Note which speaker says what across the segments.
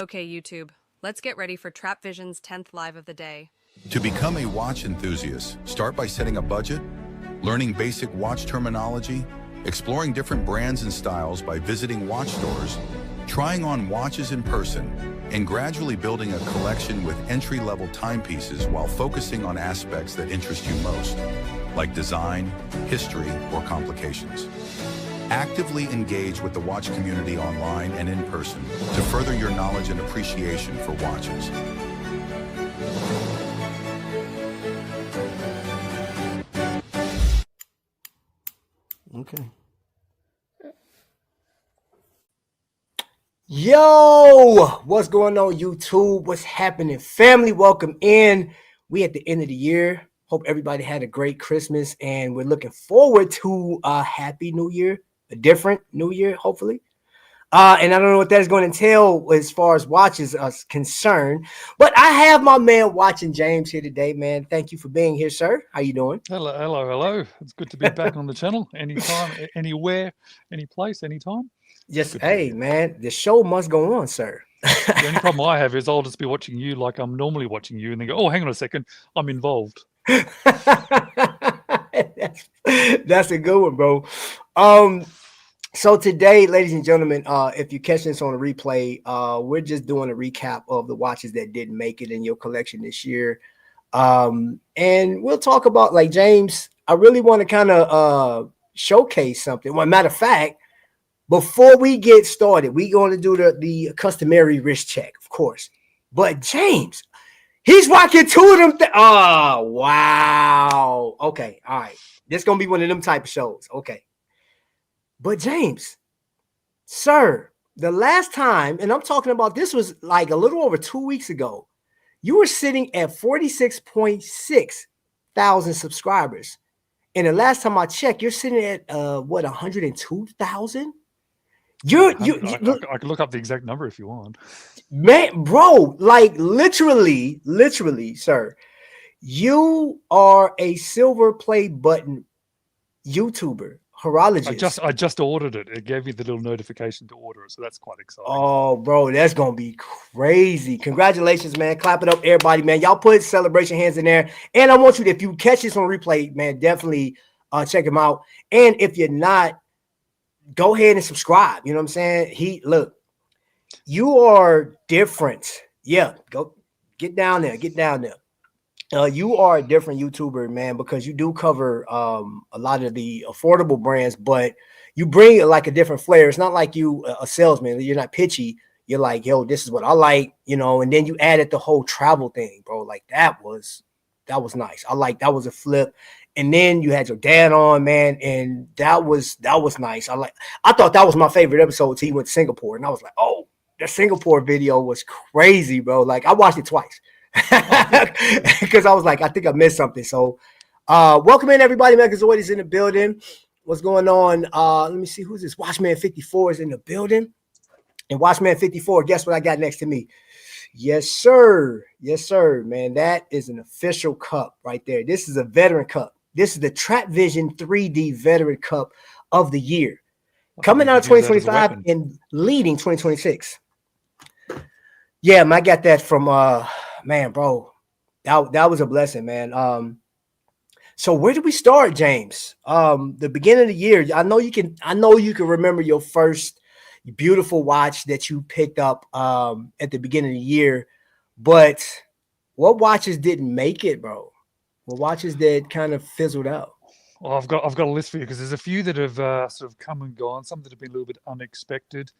Speaker 1: Okay, YouTube, let's get ready for Trap Vision's 10th live of the day.
Speaker 2: To become a watch enthusiast, start by setting a budget, learning basic watch terminology, exploring different brands and styles by visiting watch stores, trying on watches in person, and gradually building a collection with entry-level timepieces while focusing on aspects that interest you most, like design, history, or complications. Actively engage with the watch community online and in person to further your knowledge and appreciation for watches.
Speaker 3: Okay. Yo, what's going on, YouTube? What's happening, family? Welcome in. We at the end of the year. Hope everybody had a great Christmas, and we're looking forward to a happy new year, a different new year, hopefully. And I don't know what that's going to entail as far as watches are concerned, but I have my man Watching James here today, man. Thank you for being here, sir. How you doing?
Speaker 4: Hello. It's good to be back on the channel. Anytime, anywhere, any place, anytime.
Speaker 3: Just, hey, man, the show must go on, sir.
Speaker 4: The only problem I have is I'll just be watching you like I'm normally watching you and then go, oh, hang on a second, I'm involved.
Speaker 3: That's a good one, bro. So today, ladies and gentlemen, if you're catching this on a replay, we're just doing a recap of the watches that didn't make it in your collection this year. And we'll talk about, like, James, I really want to kind of showcase something. Well, matter of fact, before we get started, we're going to do the customary wrist check, of course. But James, he's rocking two of them. Oh, wow. Okay. All right. This is going to be one of them type of shows. Okay. But James, sir, the last time, and I'm talking about this was like a little over 2 weeks ago, you were sitting at 46.6 thousand subscribers. And the last time I checked, you're sitting at what, 102,000? I
Speaker 4: can look up the exact number if you want.
Speaker 3: Man, bro, like literally, sir, you are a silver play button YouTuber, horologist.
Speaker 4: I just ordered it. It gave me the little notification to order it, so that's quite exciting.
Speaker 3: Oh, bro, that's gonna be crazy. Congratulations, man. Clap it up, everybody, man. Y'all put celebration hands in there. And I want you to, if you catch this on replay, man, definitely check him out. And if you're not, go ahead and subscribe. You know what I'm saying? Look, you are different. Yeah, go get down there. You are a different YouTuber, man, because you do cover a lot of the affordable brands, but you bring like a different flair. It's not like you a salesman. You're not pitchy. You're like, yo, this is what I like, you know. And then you added the whole travel thing, bro. Like that was nice. That was a flip. And then you had your dad on, man, and that was nice. I thought that was my favorite episode until he went to Singapore, and I was like, oh, the Singapore video was crazy, bro. Like I watched it twice because I was like, I think I missed something. So welcome in, everybody. Megazoid is in the building. What's going on? Let me see, who's this? Watchman 54 is in the building. And Watchman 54, guess what I got next to me? Yes, sir, man. That is an official cup right there. This is a veteran cup. This is the Trap Vision 3D Veteran Cup of the year, coming out of 2025 and leading 2026. Yeah, man, I got that from man, bro. That was a blessing, man. So where do we start, James? The beginning of the year. I know you can remember your first beautiful watch that you picked up at the beginning of the year, but what watches didn't make it, bro? What watches that kind of fizzled out?
Speaker 4: Well, I've got a list for you because there's a few that have sort of come and gone. Some that have been a little bit unexpected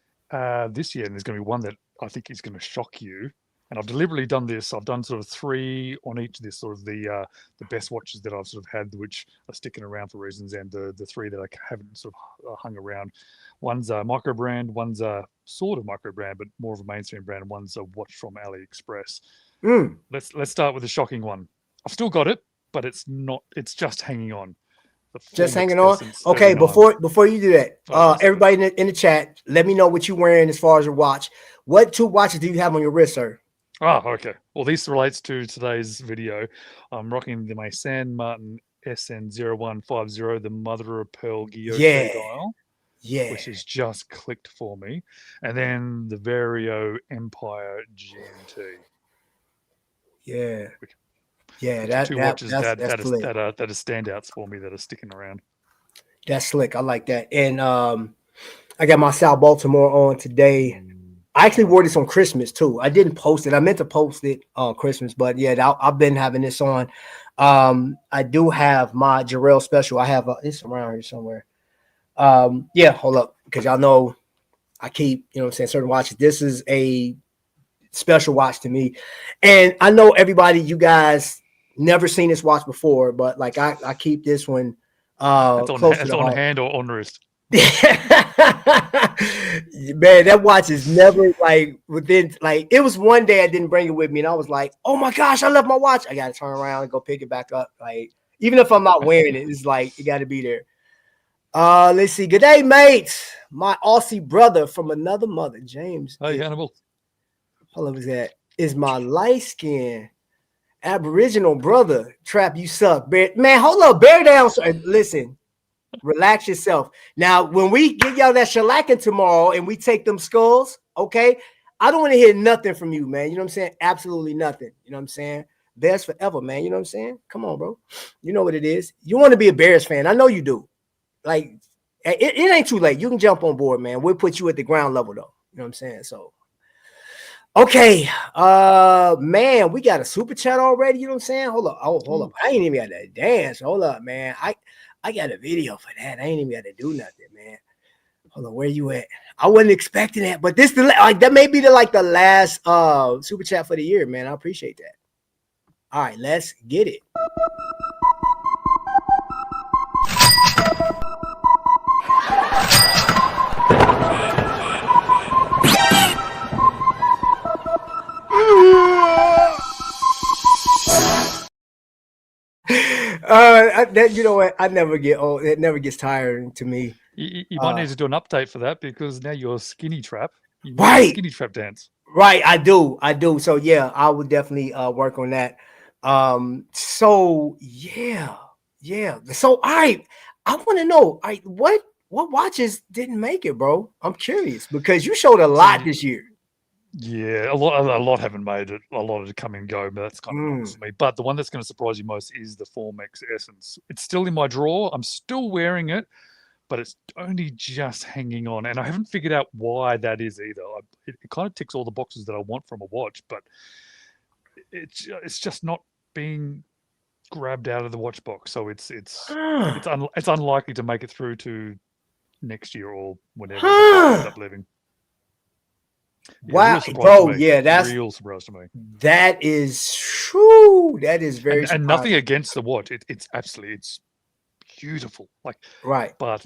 Speaker 4: this year, and there's going to be one that I think is going to shock you. And I've deliberately done this. I've done sort of 3 on each of this, sort of the best watches that I've sort of had, which are sticking around for reasons, and the 3 that I haven't sort of hung around. One's a micro brand, one's a sort of micro brand, but more of a mainstream brand, and one's a watch from AliExpress. Let's start with the shocking one. I've still got it, but it's just hanging on.
Speaker 3: Just hanging on. Okay, before you do that, everybody in the chat, let me know what you're wearing as far as your watch. What 2 watches do you have on your wrist, sir?
Speaker 4: Oh, okay. Well, this relates to today's video. I'm rocking my San Martin SN0150, the mother of pearl Guilloche dial.
Speaker 3: Yeah.
Speaker 4: which has just clicked for me, and then the Vario Empire GMT.
Speaker 3: Yeah.
Speaker 4: Which,
Speaker 3: Yeah.
Speaker 4: which are two watches
Speaker 3: That's
Speaker 4: that
Speaker 3: slick.
Speaker 4: are standouts for me that are sticking around.
Speaker 3: That's slick. I like that. And I got my South Baltimore on today. I actually wore this on Christmas too. I didn't post it. I meant to post it on Christmas, but yeah, I've been having this on. I do have my Jarrell special. I have it's around here somewhere. Yeah, hold up, because y'all know I keep, you know what I'm saying, certain watches. This is a special watch to me. And I know everybody, you guys never seen this watch before, but like I keep this one close to the
Speaker 4: on
Speaker 3: heart.
Speaker 4: hand or on wrist.
Speaker 3: Man, that watch is never like within, like, it was one day I didn't bring it with me and I was like, oh my gosh, I left my watch. I gotta turn around and go pick it back up. Like, even if I'm not wearing it, it's like it gotta be there. Let's see. Good day, mates. My Aussie brother from another mother, James.
Speaker 4: Hey, Hannibal.
Speaker 3: Hold up, is that? Is my light skin Aboriginal brother. Trap, you suck. Man, hold up, bear down. Listen, relax yourself. Now, when we get y'all that shellacking tomorrow and we take them skulls, okay, I don't want to hear nothing from you, man. You know what I'm saying? Absolutely nothing. You know what I'm saying? Bears forever, man. You know what I'm saying? Come on, bro. You know what it is. You want to be a Bears fan. I know you do. Like, it ain't too late. You can jump on board, man. We'll put you at the ground level, though. You know what I'm saying? So, okay. Man, we got a super chat already. You know what I'm saying? Hold up. Oh, hold up. I ain't even got to dance. Hold up, man. I got a video for that. I ain't even got to do nothing, man. Hold on, where you at? I wasn't expecting that, but this that may be the last super chat for the year, man. I appreciate that. All right, let's get it. You know what? I never get old. It never gets tiring to me.
Speaker 4: You might need to do an update for that because now you're skinny trap. You need
Speaker 3: Right.
Speaker 4: Skinny trap dance.
Speaker 3: Right. I do. So yeah, I would definitely work on that. So yeah. So all right. I want to know, all right, what watches didn't make it, bro? I'm curious because you showed a lot this year.
Speaker 4: Yeah, a lot haven't made it. A lot of come and go, but that's kind of normal for me. But the one that's going to surprise you most is the Formex Essence. It's still in my drawer. I'm still wearing it, but it's only just hanging on. And I haven't figured out why that is either. It kind of ticks all the boxes that I want from a watch, but it's just not being grabbed out of the watch box. So it's unlikely to make it through to next year or whenever I end up living.
Speaker 3: Wow, bro, yeah, that's
Speaker 4: real surprise to me.
Speaker 3: That is true. That is very surprising.
Speaker 4: And nothing against the watch. It's beautiful. Like,
Speaker 3: right.
Speaker 4: But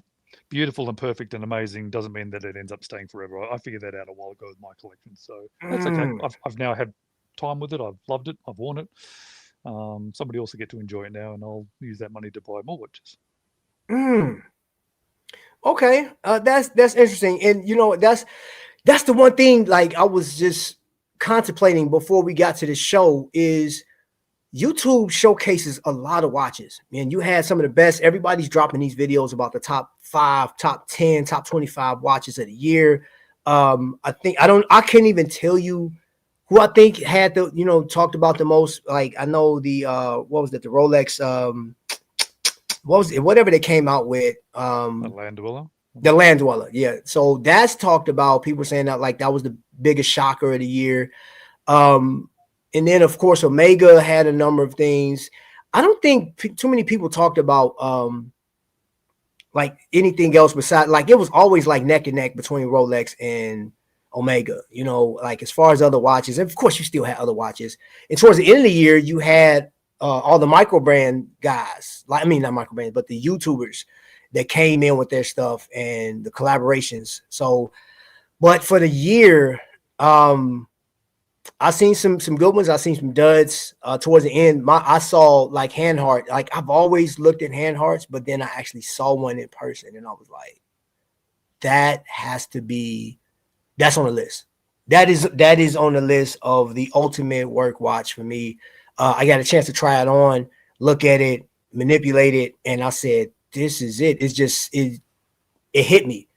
Speaker 4: beautiful and perfect and amazing doesn't mean that it ends up staying forever. I figured that out a while ago with my collection, so that's okay. I've now had time with it. I've loved it. I've worn it. Somebody else will get to enjoy it now, and I'll use that money to buy more watches.
Speaker 3: Okay, that's interesting, and you know that's the one thing, like, I was just contemplating before we got to the show is YouTube showcases a lot of watches. Man, you had some of the best. Everybody's dropping these videos about the top 5, top 10, top 25 watches of the year. I can't even tell you who I think had the, talked about the most. Like, I know the what was it, the Rolex, what was it, whatever they came out with,
Speaker 4: The Land Dweller.
Speaker 3: The Land Dweller, yeah. So that's talked about. People saying that like that was the biggest shocker of the year. And then of course Omega had a number of things. I don't think too many people talked about like anything else besides, like, it was always like neck and neck between Rolex and Omega. Like as far as other watches, and of course you still had other watches. And towards the end of the year, you had all the micro brand guys, like, I mean, not micro brand, but the YouTubers that came in with their stuff and the collaborations. So, but for the year, I seen some good ones. I seen some duds. Towards the end, I saw like hand heart. Like, I've always looked at hand hearts, but then I actually saw one in person, and I was like, that's on the list. That is on the list of the ultimate work watch for me. I got a chance to try it on, look at it, manipulate it, and I said, this is it. It's just it hit me.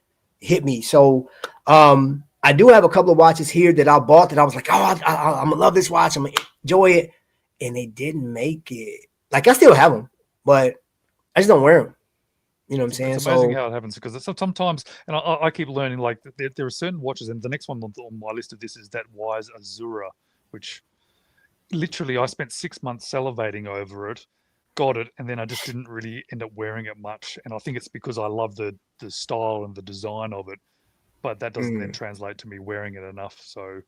Speaker 3: hit me. So I do have a couple of watches here that I bought that I was like, oh, I'm gonna love this watch. I'm gonna enjoy it, and they didn't make it. Like I still have them, but I just don't wear them. You know what I'm saying?
Speaker 4: It's amazing how it happens because sometimes, and I keep learning, like there are certain watches, and the next one on my list of this is that Wise Azura, which literally I spent 6 months salivating over it, got it, and then I just didn't really end up wearing it much. And I think it's because I love the style and the design of it, but that doesn't then translate to me wearing it enough. So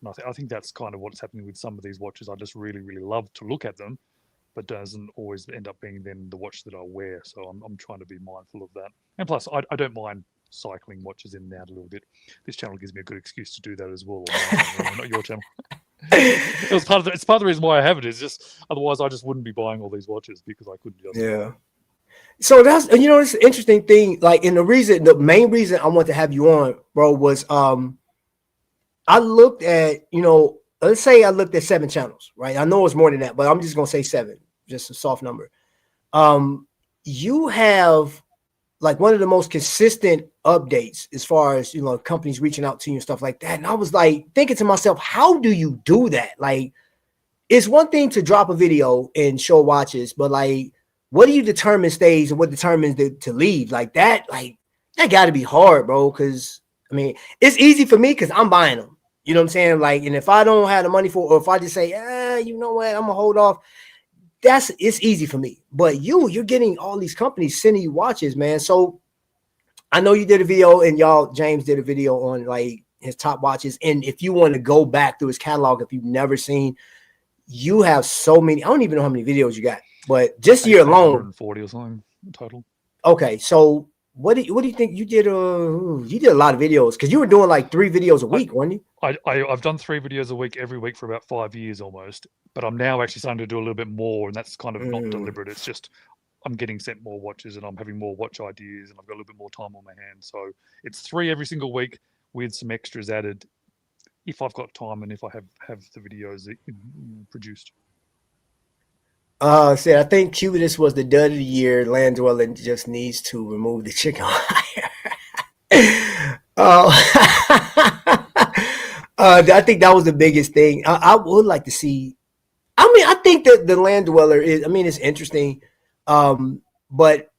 Speaker 4: I think that's kind of what's happening with some of these watches. I just really, really love to look at them, but doesn't always end up being then the watch that I wear. So I'm trying to be mindful of that. And plus, I don't mind cycling watches in and out a little bit. This channel gives me a good excuse to do that as well. Not your channel. It's part of the reason why I have it. Is just otherwise I just wouldn't be buying all these watches because I couldn't just.
Speaker 3: Yeah. So that's, you know, it's an interesting thing. Like, and the main reason I want to have you on, bro, was I looked at, you know, let's say I looked at 7 channels, right? I know it's more than that, but I'm just gonna say 7, just a soft number. You have like one of the most consistent updates as far as, you know, companies reaching out to you and stuff like that. And I was like thinking to myself, how do you do that? Like, it's one thing to drop a video and show watches, but like, what do you determine stays and what determines to leave? Like that got to be hard, bro. Because I mean, it's easy for me because I'm buying them. You know what I'm saying? Like, and if I don't have the money for, or if I just say, you know what, I'm gonna hold off. It's easy for me. But you're getting all these companies sending you watches, man. So I know you did a video, and James did a video on like his top watches. And if you want to go back through his catalog, if you've never seen, you have so many. I don't even know how many videos you got, but just year alone,
Speaker 4: 140 or something total.
Speaker 3: Okay, so what do you think you did? You did a lot of videos because you were doing like 3 videos a week, weren't you?
Speaker 4: I've done 3 videos a week every week for about 5 years almost, but I'm now actually starting to do a little bit more, and that's kind of not deliberate. It's just I'm getting sent more watches, and I'm having more watch ideas, and I've got a little bit more time on my hands. So it's 3 every single week with some extras added if I've got time and if I have the videos produced.
Speaker 3: I think Cubidus was the dud of the year. Land Dweller just needs to remove the chicken wire. I think that was the biggest thing. I would like to see. I mean, I think that the Land Dweller is. I mean, it's interesting, but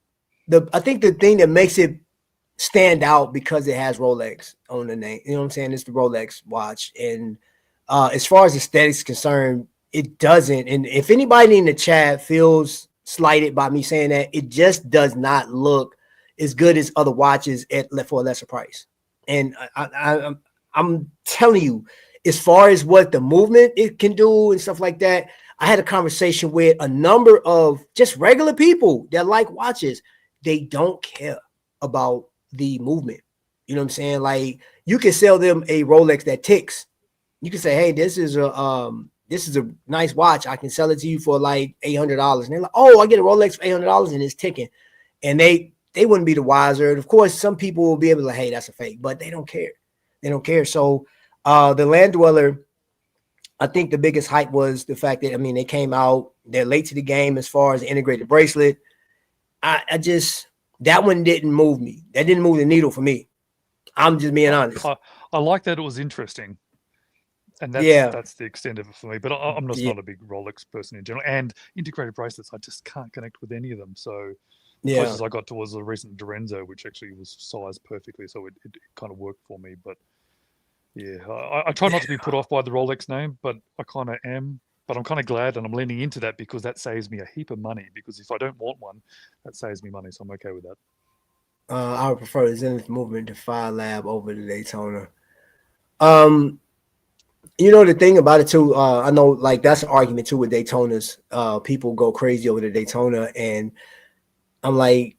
Speaker 3: I think the thing that makes it stand out because it has Rolex on the name. You know what I'm saying? It's the Rolex watch, and as far as aesthetics is concerned, it doesn't. And if anybody in the chat feels slighted by me saying that, it just does not look as good as other watches for a lesser price. And I'm telling you, as far as what the movement it can do and stuff like that, I had a conversation with a number of just regular people that like watches. They don't care about the movement. You know what I'm saying? Like, you can sell them a Rolex that ticks. You can say, hey, this is a nice watch. I can sell it to you for like $800. And they're like, oh, I get a Rolex for $800 and it's ticking. And they wouldn't be the wiser. And of course, some people will be able to, hey, that's a fake, but they don't care. They don't care. So the Land Dweller, I think the biggest hype was the fact that, I mean, they came out, they're late to the game as far as the integrated bracelet. That one didn't move me. That didn't move the needle for me. I'm just being honest.
Speaker 4: I like that it was interesting. And that's the extent of it for me. But I'm just not a big Rolex person in general. And integrated bracelets, I just can't connect with any of them. So the closest I got to was a recent Dorenzo, which actually was sized perfectly. So it kind of worked for me. But yeah, I try not to be put off by the Rolex name, but I kind of am. But I'm kind of glad, and I'm leaning into that because that saves me a heap of money. Because if I don't want one, that saves me money. So I'm okay with that.
Speaker 3: I would prefer the Zenith Movement Defy Lab over the Daytona. You know, the thing about it too, I know like that's an argument too with Daytonas. People go crazy over the Daytona, and I'm like,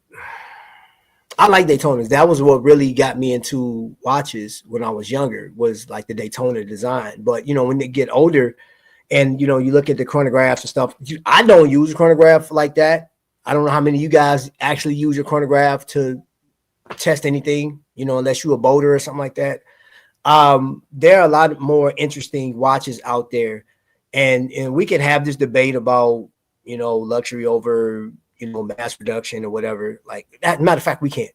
Speaker 3: I like Daytonas. That was what really got me into watches when I was younger, was like the Daytona design. But you know, when they get older and you know, you look at the chronographs and stuff, I don't use a chronograph like that. I don't know how many of you guys actually use your chronograph to test anything, you know, unless you're a boater or something like that. There are a lot more interesting watches out there, and we can have this debate about, you know, luxury over, you know, mass production or whatever like that. Matter of fact, we can't.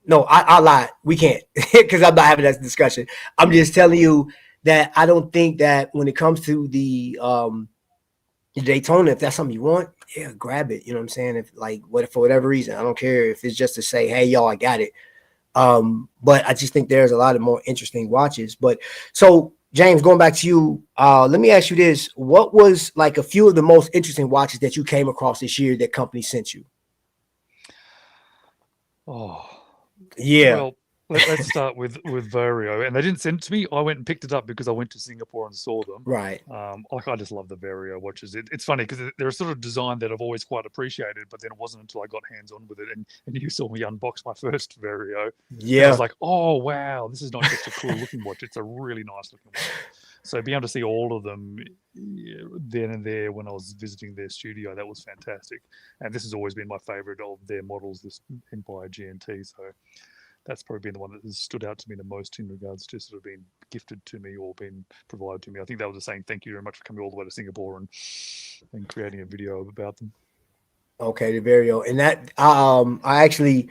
Speaker 3: No, I lied. We can't because I'm not having that discussion. I'm just telling you that I don't think that when it comes to the Daytona, if that's something you want, yeah, grab it. You know what I'm saying? If like what for whatever reason, I don't care if it's just to say, hey, y'all, I got it. But I just think there's a lot of more interesting watches. But so James, going back to you, let me ask you this: what was like a few of the most interesting watches that you came across this year that company sent you?
Speaker 4: Oh,
Speaker 3: Yeah,
Speaker 4: well, let's start with Vario, and they didn't send it to me. I went and picked it up because I went to Singapore and saw them.
Speaker 3: right.
Speaker 4: Like I just love the Vario watches. It's funny because they're a sort of design that I've always quite appreciated, but then it wasn't until I got hands on with it and you saw me unbox my first Vario. Then I was
Speaker 3: Yeah.
Speaker 4: like, oh wow, this is not just a cool looking watch; it's a really nice looking watch. So being able to see all of them then and there when I was visiting their studio, that was fantastic. And this has always been my favorite of their models, this Empire GNT. So that's probably been the one that has stood out to me the most in regards to sort of being gifted to me or being provided to me. I think that was a saying thank you very much for coming all the way to Singapore and creating a video about them.
Speaker 3: Okay, the Vario, and that I actually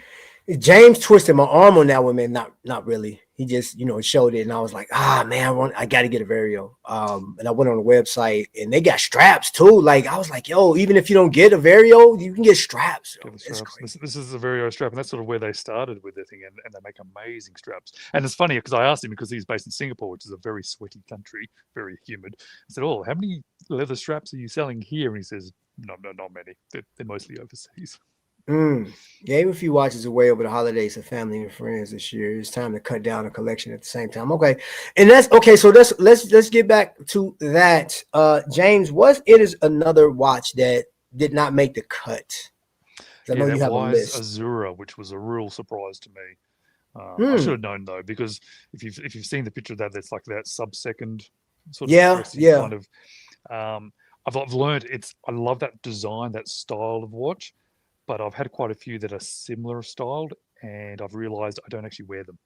Speaker 3: James twisted my arm on that one, man. Not really. He just showed it, and I was like, man, I got to get a Vario. And I went on the website, and they got straps too. Like I was like, yo, even if you don't get a Vario, you can get straps.
Speaker 4: Get the
Speaker 3: It's
Speaker 4: straps.
Speaker 3: crazy.
Speaker 4: This is a Vario strap, and that's sort of where they started with their thing, and they make amazing straps. And it's funny because I asked him because he's based in Singapore, which is a very sweaty country, very humid. I said, "Oh, how many leather straps are you selling here?" And he says, "No, not many. They're mostly overseas."
Speaker 3: Gave a few watches away over the holidays to family and friends this year. It's time to cut down a collection at the same time. Okay, and that's okay. So let's get back to that. James, was it is another watch that did not make the cut? I
Speaker 4: Yeah,
Speaker 3: know
Speaker 4: that
Speaker 3: you have a
Speaker 4: Wise
Speaker 3: list.
Speaker 4: Azura, which was a real surprise to me. I should
Speaker 3: Hmm.
Speaker 4: have known though, because if you've seen the picture of that, that's like that sub-second sort of
Speaker 3: Yeah.
Speaker 4: dressy
Speaker 3: Yeah.
Speaker 4: kind of. Um, I've learned I love that design, that style of watch, but I've had quite a few that are similar styled, and I've realised I don't actually wear them.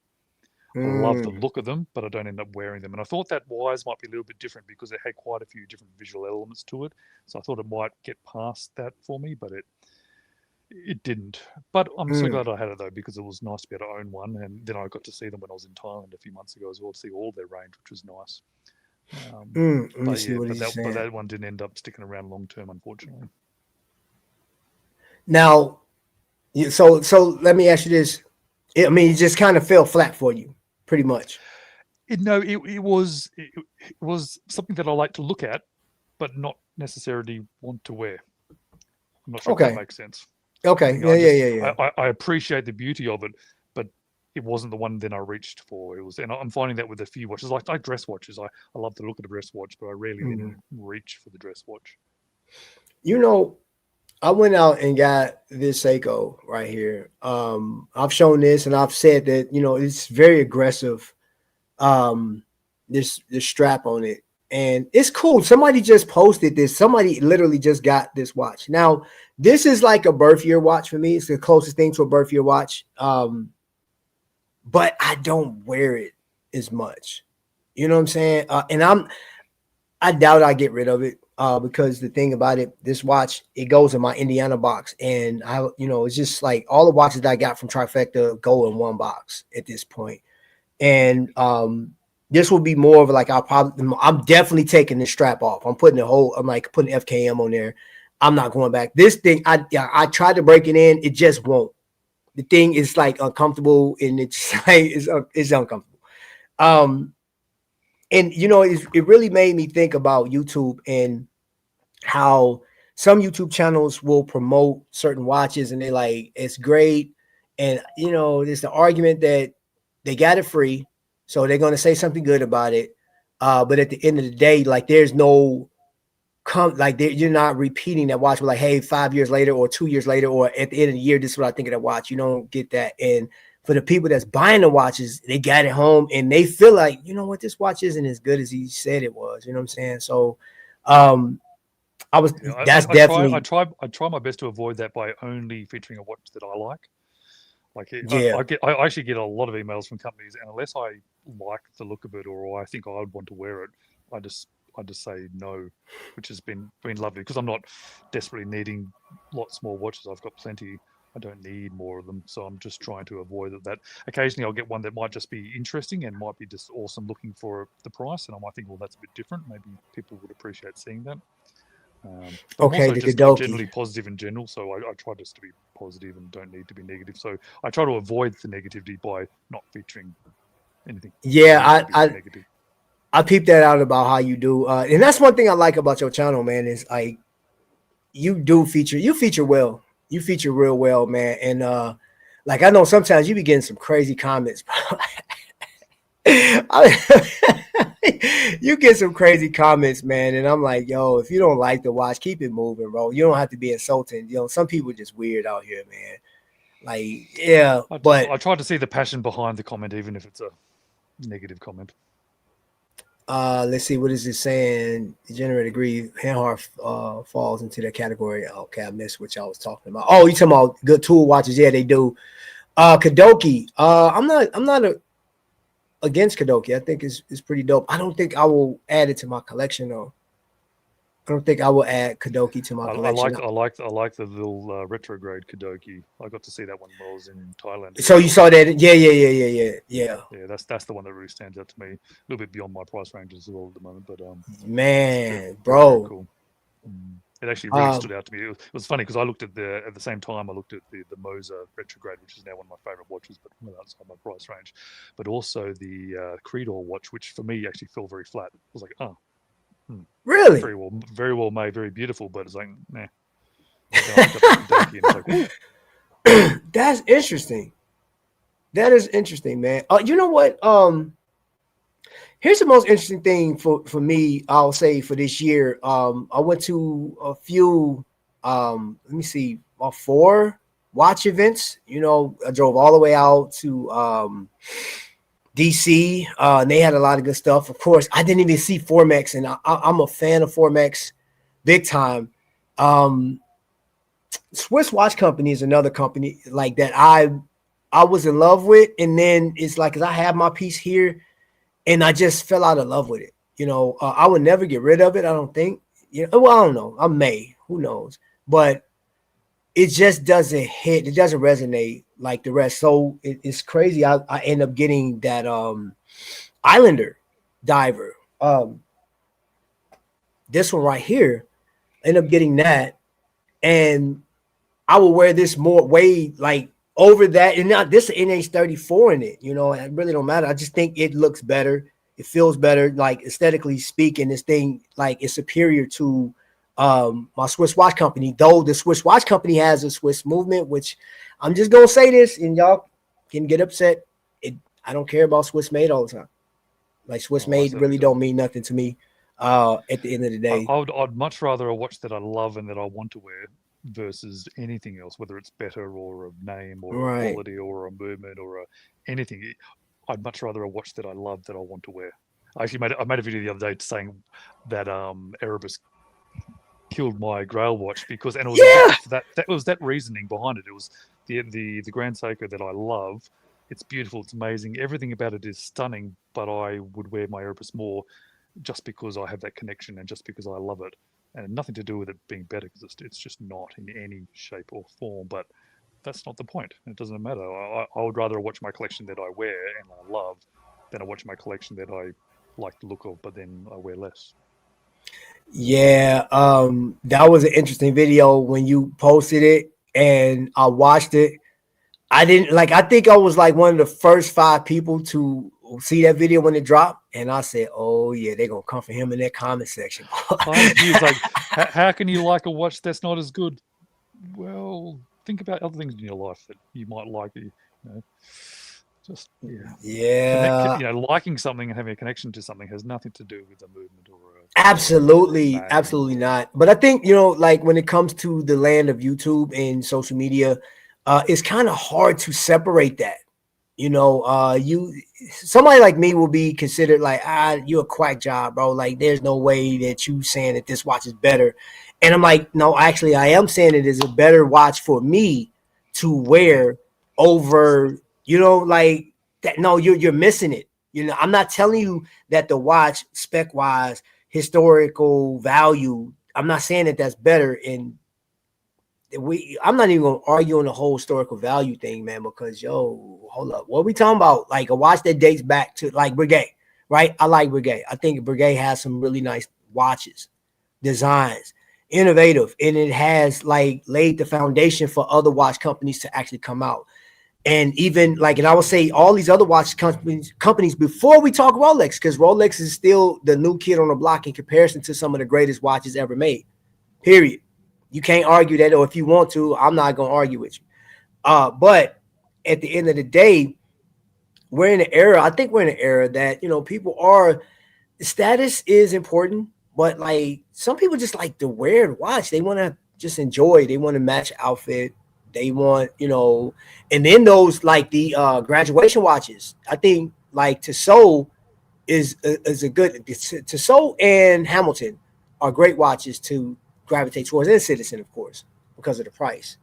Speaker 4: I love the
Speaker 3: Hmm.
Speaker 4: look of them, but I don't end up wearing them. And I thought that Wise might be a little bit different because it had quite a few different visual elements to it. So I thought it might get past that for me, but it didn't. But I'm so
Speaker 3: Hmm.
Speaker 4: glad I had it though, because it was nice to be able to own one. And then I got to see them when I was in Thailand a few months ago as well, to see all their range, which was nice.
Speaker 3: Let me
Speaker 4: But
Speaker 3: see
Speaker 4: yeah,
Speaker 3: what
Speaker 4: but
Speaker 3: he's
Speaker 4: that but
Speaker 3: saying.
Speaker 4: that one didn't end up sticking around long term, unfortunately.
Speaker 3: Now, so let me ask you this. I mean, it just kind of fell flat for you, pretty much.
Speaker 4: No, it was something that I like to look at, but not necessarily want to wear. I'm not sure if that
Speaker 3: Okay.
Speaker 4: makes sense. I
Speaker 3: Okay.
Speaker 4: think
Speaker 3: Yeah.
Speaker 4: I
Speaker 3: Yeah.
Speaker 4: just
Speaker 3: Yeah. Yeah.
Speaker 4: I appreciate the beauty of it, but it wasn't the one then I reached for. It was, and I'm finding that with a few watches, like dress watches. I love the look of the dress watch, but I rarely
Speaker 3: Mhm.
Speaker 4: then reach for the dress watch.
Speaker 3: You know, I went out and got this Seiko right here. I've shown this and I've said that it's very aggressive. Um, this strap on it, and it's cool. Somebody just posted this. Somebody literally just got this watch. Now, this is like a birth year watch for me. It's the closest thing to a birth year watch. But I don't wear it as much. You know what I'm saying? And I doubt I get rid of it because the thing about it, this watch, it goes in my Indiana box, and it's just like all the watches that I got from Trifecta go in one box at this point. And this will be more of like I'm definitely taking the strap off. I'm like putting FKM on there. I'm not going back. This thing, I tried to break it in, it just won't. The thing is like uncomfortable, and it's like it's uncomfortable. Um, and it really made me think about YouTube and how some YouTube channels will promote certain watches and they like it's great. And there's the argument that they got it free, so they're gonna say something good about it. But at the end of the day, like there's no you're not repeating that watch with like, hey, 5 years later or 2 years later, or at the end of the year, this is what I think of that watch. You don't get that. And for the people that's buying the watches, they got it home and they feel like, what, this watch isn't as good as he said it was. You know what I'm saying? So um I was
Speaker 4: Yeah,
Speaker 3: that's definitely
Speaker 4: I try my best to avoid that by only featuring a watch that I like. Like
Speaker 3: yeah.
Speaker 4: I actually get a lot of emails from companies, and unless I like the look of it or I think I would want to wear it, I just I just say no, which has been lovely because I'm not desperately needing lots more watches. I've got plenty. I don't need more of them, so I'm just trying to avoid that. Occasionally I'll get one that might just be interesting and might be just awesome looking for the price, and I might think, well, that's a bit different. Maybe people would appreciate seeing that. But I'm
Speaker 3: Okay,
Speaker 4: also
Speaker 3: the
Speaker 4: just I'm
Speaker 3: Kadoki.
Speaker 4: generally positive in general, so I try just to be positive and don't need to be negative. So I try to avoid the negativity by not featuring anything.
Speaker 3: Yeah,
Speaker 4: Negative.
Speaker 3: I peeped that out about how you do, and that's one thing I like about your channel, man. Is like you feature well, you feature real well, man. And like I know sometimes you be getting some crazy comments, bro. You get some crazy comments, man, and I'm like, yo, if you don't like the watch, keep it moving, bro. You don't have to be insulting. You know, some people just weird out here, man. Like, yeah, but
Speaker 4: I try to see the passion behind the comment, even if it's a negative comment.
Speaker 3: let's see, what is it saying? Degenerate agree. Hanhar falls into that category. Okay, I missed what y'all was talking about. Oh, you talking about good tool watches? Yeah, they do. Kadoki. I'm not against Kadoki. I think it's pretty dope. I don't think I will add it to my collection though. I don't think I will add Kadoki to my collection.
Speaker 4: I like the little retrograde Kadoki. I got to see that one when I was in Thailand.
Speaker 3: So you saw that? Yeah.
Speaker 4: Yeah, that's the one that really stands out to me. A little bit beyond my price range as well at the moment, but
Speaker 3: man,
Speaker 4: very
Speaker 3: bro,
Speaker 4: cool. It actually really stood out to me. It was funny because I looked at the same time I looked at the Moza retrograde, which is now one of my favorite watches, but outside my price range. But also the Creedor watch, which for me actually fell very flat. I was like, oh.
Speaker 3: Really?
Speaker 4: Very well made, very beautiful, but it's like, nah.
Speaker 3: That's interesting. That is interesting, man. You know what? Here's the most interesting thing for me, I'll say, for this year. I went to a few, let me see, 4 watch events. You know, I drove all the way out to DC. And they had a lot of good stuff. Of course, I didn't even see Formex, and I'm a fan of Formex big time. Swiss Watch Company is another company like that I was in love with, and then it's like, 'cause I have my piece here, and I just fell out of love with it. You know, I would never get rid of it, I don't think. You know, well, I don't know. I may, who knows? But it just doesn't hit. It doesn't resonate like the rest. So it's crazy. I end up getting that Islander diver. This one right here, I end up getting that, and I will wear this more way like over that, and not this NH34 in it. You know, it really don't matter. I just think it looks better. It feels better, like aesthetically speaking. This thing like is superior to my Swiss Watch Company, though the Swiss Watch Company has a Swiss movement, which I'm just gonna say this, and y'all can get upset. I don't care about Swiss made all the time. Like Swiss made really don't mean nothing to me. At the end of the day,
Speaker 4: I'd much rather a watch that I love and that I want to wear versus anything else, whether it's better or a name or a quality or a movement or anything. I'd much rather a watch that I love that I want to wear. I made a video the other day saying that Erebus killed my Grail watch because, and it was that was that reasoning behind it. It was the Grand Seiko that I love. It's beautiful, it's amazing, everything about it is stunning, but I would wear my Erebus more just because I have that connection and just because I love it, and nothing to do with it being better, because it's just not in any shape or form. But that's not the point. It doesn't matter. I would rather watch my collection that I wear and I love than I watch my collection that I like the look of, but then I wear less.
Speaker 3: Yeah, that was an interesting video when you posted it, and I watched it. I didn't like. I think I was like one of the first 5 people to see that video when it dropped, and I said, "Oh yeah, they're gonna come for him in that comment section."
Speaker 4: He's like, "How can you like a watch that's not as good?" Well, think about other things in your life that you might like. You know, just
Speaker 3: yeah.
Speaker 4: You know, liking something and having a connection to something has nothing to do with a movement or
Speaker 3: absolutely not. But I think, you know, like when it comes to the land of YouTube and social media, it's kind of hard to separate that. You know, somebody like me will be considered like, you're a quack job, bro. Like, there's no way that you saying that this watch is better. And I'm like, no, actually, I am saying it is a better watch for me to wear over, you know, like that. No, you're missing it. You know, I'm not telling you that the watch spec wise, historical value, I'm not saying that that's better in I'm not even gonna argue on the whole historical value thing, man, because hold up. What are we talking about? Like a watch that dates back to like Breguet, right? I like Breguet. I think Breguet has some really nice watches, designs, innovative, and it has like laid the foundation for other watch companies to actually come out. And even like, and I would say all these other watch companies before we talk Rolex, because Rolex is still the new kid on the block in comparison to some of the greatest watches ever made. Period. You can't argue that, or if you want to, I'm not gonna argue with you. But at the end of the day, we're in an era. I think we're in an era that people are status is important, but like some people just like to wear and watch. They want to just enjoy. They want to match outfit. They want, and then those like the graduation watches. I think like Tissot is a good Tissot and Hamilton are great watches to gravitate towards, and Citizen, of course, because of the price.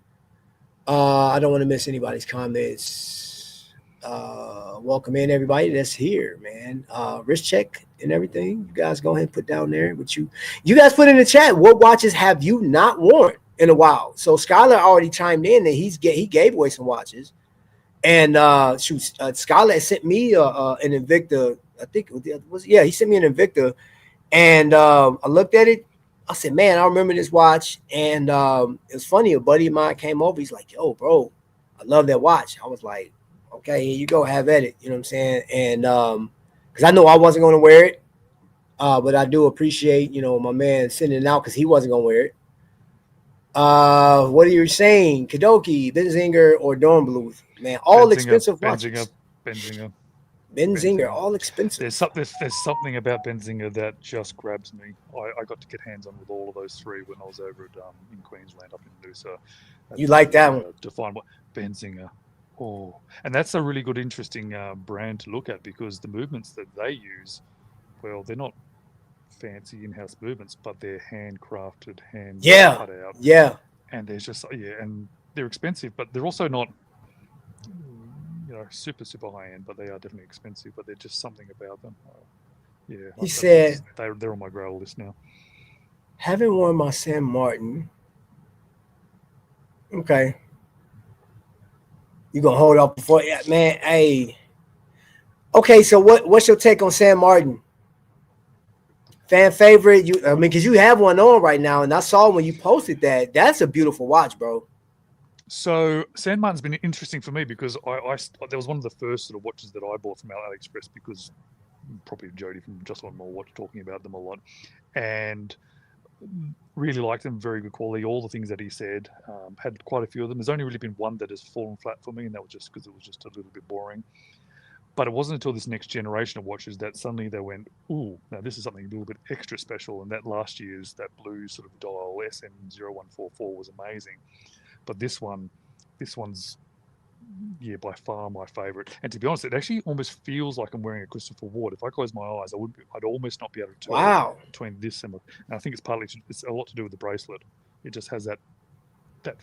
Speaker 3: I don't want to miss anybody's comments. Welcome in everybody that's here, man. Wrist check and everything. You guys go ahead and put down there what you guys put in the chat. What watches have you not worn in a while? So Skylar already chimed in that he gave away some watches, and Skylar sent me an Invicta. I think it was he sent me an Invicta, and I looked at it. I said, man, I remember this watch. And it was funny. A buddy of mine came over. He's like, yo, bro, I love that watch. I was like, okay, here you go. Have at it. You know what I'm saying? And because I know I wasn't going to wear it. But I do appreciate, my man sending it out because he wasn't going to wear it. What are you saying? Kadoki, Benzinger, or Dornbluth? Man, all expensive watches. Benzinger, all expensive.
Speaker 4: There's something about Benzinger that just grabs me. I got to get hands on with all of those three when I was over at in Queensland up in Noosa.
Speaker 3: You like that one?
Speaker 4: To find what Benzinger. Oh, and that's a really good, interesting brand to look at because the movements that they use, well, they're not fancy in-house movements, but they're handcrafted, cut out.
Speaker 3: Yeah.
Speaker 4: And there's just and they're expensive, but they're also not super high end, but they are definitely expensive. But there's just something about them.
Speaker 3: He said
Speaker 4: they're on my grail list now.
Speaker 3: Haven't worn my San Martin. Okay, you gonna hold up before? Yeah, man. Hey, okay. So what's your take on San Martin? Fan favorite? Because you have one on right now, and I saw when you posted that. That's a beautiful watch, bro.
Speaker 4: So San Martin's been interesting for me because there was one of the first sort of watches that I bought from AliExpress because probably Jody from Just One More Watch talking about them a lot, and really liked them. Very good quality. All the things that he said. Had quite a few of them. There's only really been one that has fallen flat for me, and that was just because it was just a little bit boring. But it wasn't until this next generation of watches that suddenly they went, ooh, now this is something a little bit extra special. And that last year's that blue sort of dial SM0144 was amazing. But this one's by far my favorite. And to be honest, it actually almost feels like I'm wearing a Christopher Ward. If I close my eyes, I'd almost not be able to tell between this and I think it's a lot to do with the bracelet. It just has that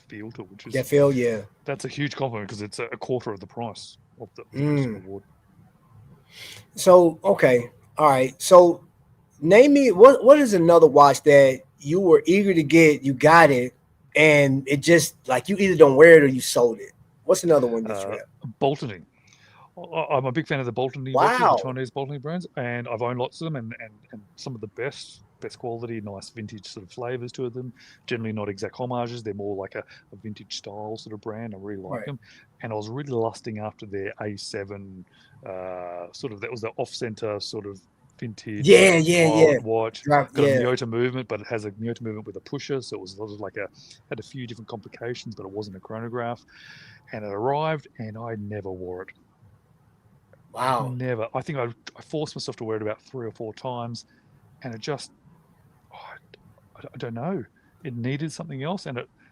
Speaker 4: feel to it, which is
Speaker 3: that feel, yeah.
Speaker 4: That's a huge compliment because it's a quarter of the price of the Christopher Ward.
Speaker 3: So okay, all right. So name me what is another watch that you were eager to get, you got it, and it just like you either don't wear it or you sold it. What's another one that you have?
Speaker 4: Boltoning. I'm a big fan of the Boltoning, the Chinese Boltoning brands, and I've owned lots of them, and some of the best quality, nice vintage sort of flavors to them. Generally not exact homages. They're more like a vintage style sort of brand. I really like them. And I was really lusting after their A7 sort of, that was the off-center sort of vintage watch. Got a Miyota movement, but it has a Miyota movement with a pusher. So it was like had a few different complications, but it wasn't a chronograph. And it arrived and I never wore it.
Speaker 3: Wow.
Speaker 4: Never. I think I forced myself to wear it about 3 or 4 times. And it just, I don't know. It needed something else,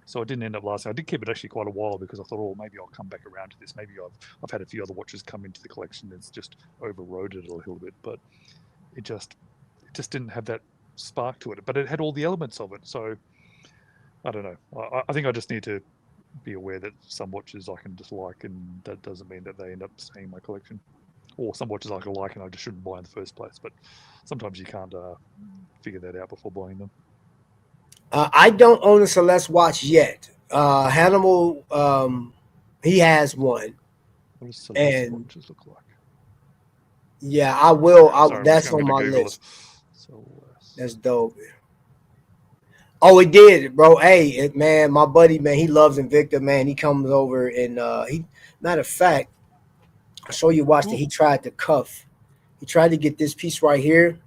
Speaker 4: so it didn't end up lasting. I did keep it actually quite a while because I thought, oh, maybe I'll come back around to this. Maybe I've had a few other watches come into the collection that's just overrode it a little bit, but it just didn't have that spark to it. But it had all the elements of it, so I don't know. I think I just need to be aware that some watches I can dislike, and that doesn't mean that they end up staying in my collection. Or some watches I can like and I just shouldn't buy in the first place. But sometimes you can't figure that out before buying them.
Speaker 3: I don't own a Celeste watch yet. Hannibal, he has one,
Speaker 4: What does Celeste
Speaker 3: and
Speaker 4: watches look like?
Speaker 3: yeah, I will.
Speaker 4: Sorry,
Speaker 3: That's
Speaker 4: I'm
Speaker 3: on
Speaker 4: going to
Speaker 3: my
Speaker 4: Google it.
Speaker 3: list.
Speaker 4: Celeste.
Speaker 3: That's dope. Oh, it did, bro. Hey, man, my buddy, man, he loves Invicta, man. He comes over and he. Matter of fact, I'll show you. Watch that.
Speaker 4: Ooh.
Speaker 3: He tried to cuff. He tried to get this piece right here,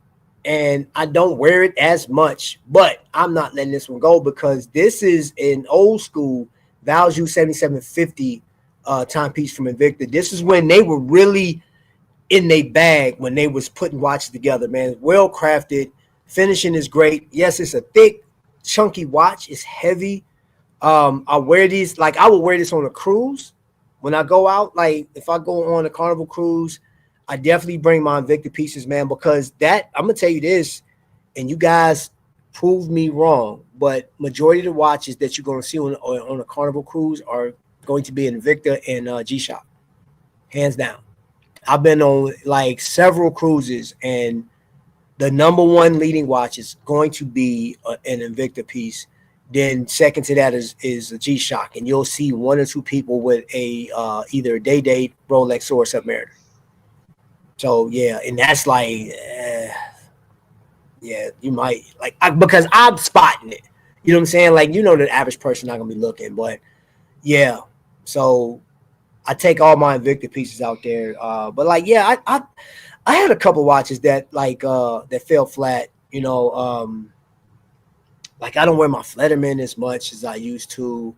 Speaker 3: and I don't wear it as much, but I'm not letting this one go because this is an old school Value 7750 timepiece from Invicta. This is when they were really in their bag when they was putting watches together, man. Well crafted, finishing is great. Yes, it's a thick, chunky watch. It's heavy. I wear these like I would wear this on a cruise when I go out. Like if I go on a Carnival cruise, I definitely bring my Invicta pieces, man, because that I'm gonna tell you this, and you guys prove me wrong, but majority of the watches that you're gonna see on a Carnival cruise are going to be Invicta and G-Shock, hands down. I've been on like several cruises, and the number one leading watch is going to be an Invicta piece. Then second to that is a G-Shock, and you'll see one or two people with a either a day date Rolex or Submariner. So yeah, and that's like, yeah, you might like because I'm spotting it. You know what I'm saying? Like the average person not gonna be looking, but yeah. So I take all my Invicta pieces out there. But like, yeah, I had a couple watches that like that fell flat. Like I don't wear my Fletterman as much as I used to.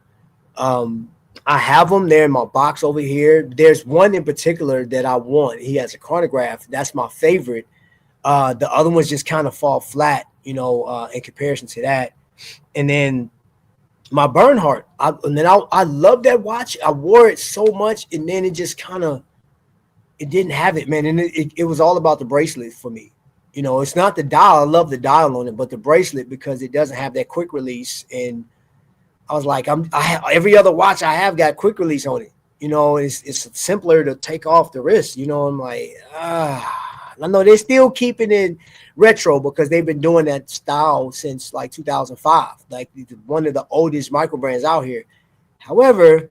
Speaker 3: Um, I have them there in my box over here. There's one in particular that I want. He has a chronograph. That's my favorite. The other ones just kind of fall flat, in comparison to that. And then my Bernhardt. I love that watch. I wore it so much, and then it just kind of it didn't have it, man. And it was all about the bracelet for me. It's not the dial. I love the dial on it, but the bracelet because it doesn't have that quick release. And I was like, every other watch I have got quick release on it. It's simpler to take off the wrist. I'm like, I know they're still keeping it retro because they've been doing that style since like 2005, like one of the oldest micro brands out here. However,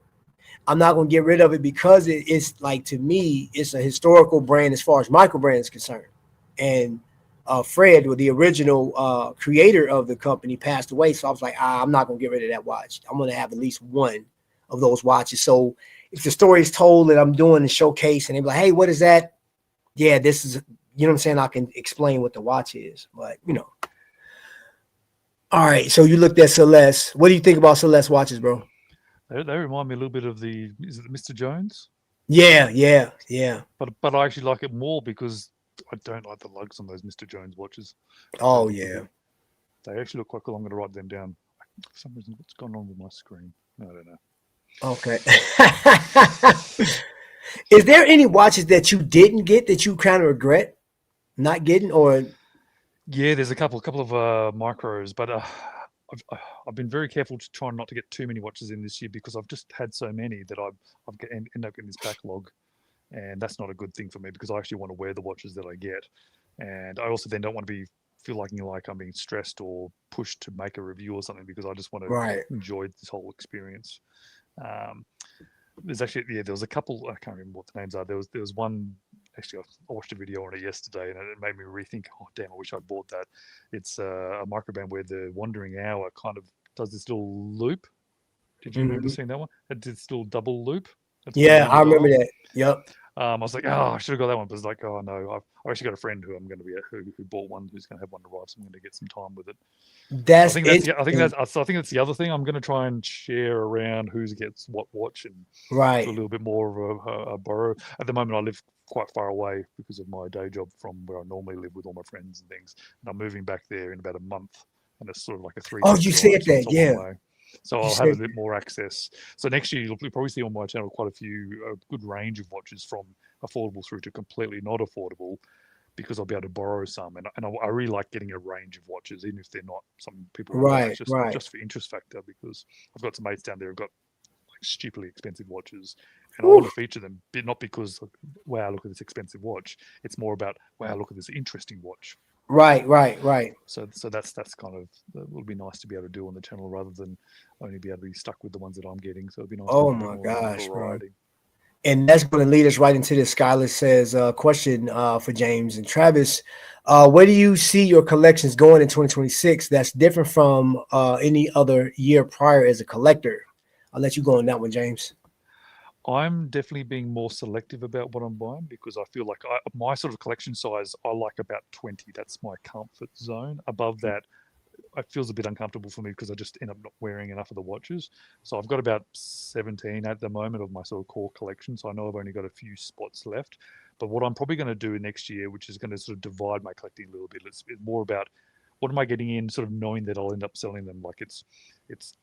Speaker 3: I'm not going to get rid of it because it's like, to me, it's a historical brand as far as micro brand is concerned. And Fred, the original creator of the company, passed away. So I was like, I'm not going to get rid of that watch. I'm going to have at least one of those watches. So if the story is told that I'm doing a showcase and they're like, hey, what is that? Yeah, this is, what I'm saying? I can explain what the watch is, but All right. So you looked at Celeste. What do you think about Celeste watches, bro?
Speaker 4: They remind me a little bit of is it the Mr. Jones?
Speaker 3: Yeah, yeah, yeah.
Speaker 4: But I actually like it more because I don't like the lugs on those Mr. Jones watches.
Speaker 3: Oh, yeah.
Speaker 4: They actually look quite cool. I'm going to write them down. For some reason, what's gone on with my screen? I don't know.
Speaker 3: Okay. Is there any watches that you didn't get that you kind of regret not getting, or?
Speaker 4: Yeah, there's a couple of micros, but I've been very careful to try not to get too many watches in this year because I've just had so many that end up getting this backlog, and that's not a good thing for me because I actually want to wear the watches that I get, and I also then don't want to feel like I'm being stressed or pushed to make a review or something because I just want to
Speaker 3: Right.
Speaker 4: enjoy this whole experience. There's actually there was a couple, I can't remember what the names are. There was one. Actually, I watched a video on it yesterday, and it made me rethink. Oh, damn! I wish I'd bought that. It's a microband where the Wandering Hour kind of does this little loop. Did you remember seeing that one? It did this little double loop.
Speaker 3: Yeah, I remember that. Yep.
Speaker 4: I was like, oh, I should have got that one, but it's like, oh no, I've actually got a friend who I'm going to be who bought one, who's going to have one arrive, so I'm going to get some time with it.
Speaker 3: That's
Speaker 4: I think that's the other thing. I'm going to try and share around who gets what watch and do a little bit more of a borrow. At the moment, I live quite far away because of my day job from where I normally live with all my friends and things. And I'm moving back there in about a month, and it's sort of like a 3 day
Speaker 3: Oh, you said
Speaker 4: drive, so
Speaker 3: that,
Speaker 4: it's a
Speaker 3: yeah.
Speaker 4: long way. So I'll have a bit more access. So next year, you'll probably see on my channel quite a good range of watches from affordable through to completely not affordable, because I'll be able to borrow some. And I really like getting a range of watches, even if they're not some people buy. It's just for interest factor, because I've got some mates down there who've got like stupidly expensive watches, and I want to feature them, but not because, wow, look at this expensive watch. It's more about, wow, look at this interesting watch.
Speaker 3: Right.
Speaker 4: So that's kind of that would be nice to be able to do on the channel rather than only be able to be stuck with the ones that I'm getting. So it'd be nice to have
Speaker 3: Oh
Speaker 4: a bit
Speaker 3: my
Speaker 4: more
Speaker 3: gosh, bro.
Speaker 4: variety.
Speaker 3: And that's going to lead us right into this. Skylar says, question for James and Travis. Where do you see your collections going in 2026 that's different from any other year prior as a collector? I'll let you go on that one, James.
Speaker 4: I'm definitely being more selective about what I'm buying because I feel like my sort of collection size, I like about 20. That's my comfort zone. Above that, it feels a bit uncomfortable for me because I just end up not wearing enough of the watches. So I've got about 17 at the moment of my sort of core collection. So I know I've only got a few spots left. But what I'm probably going to do next year, which is going to sort of divide my collecting a little bit, it's more about what am I getting in, sort of knowing that I'll end up selling them. Like it's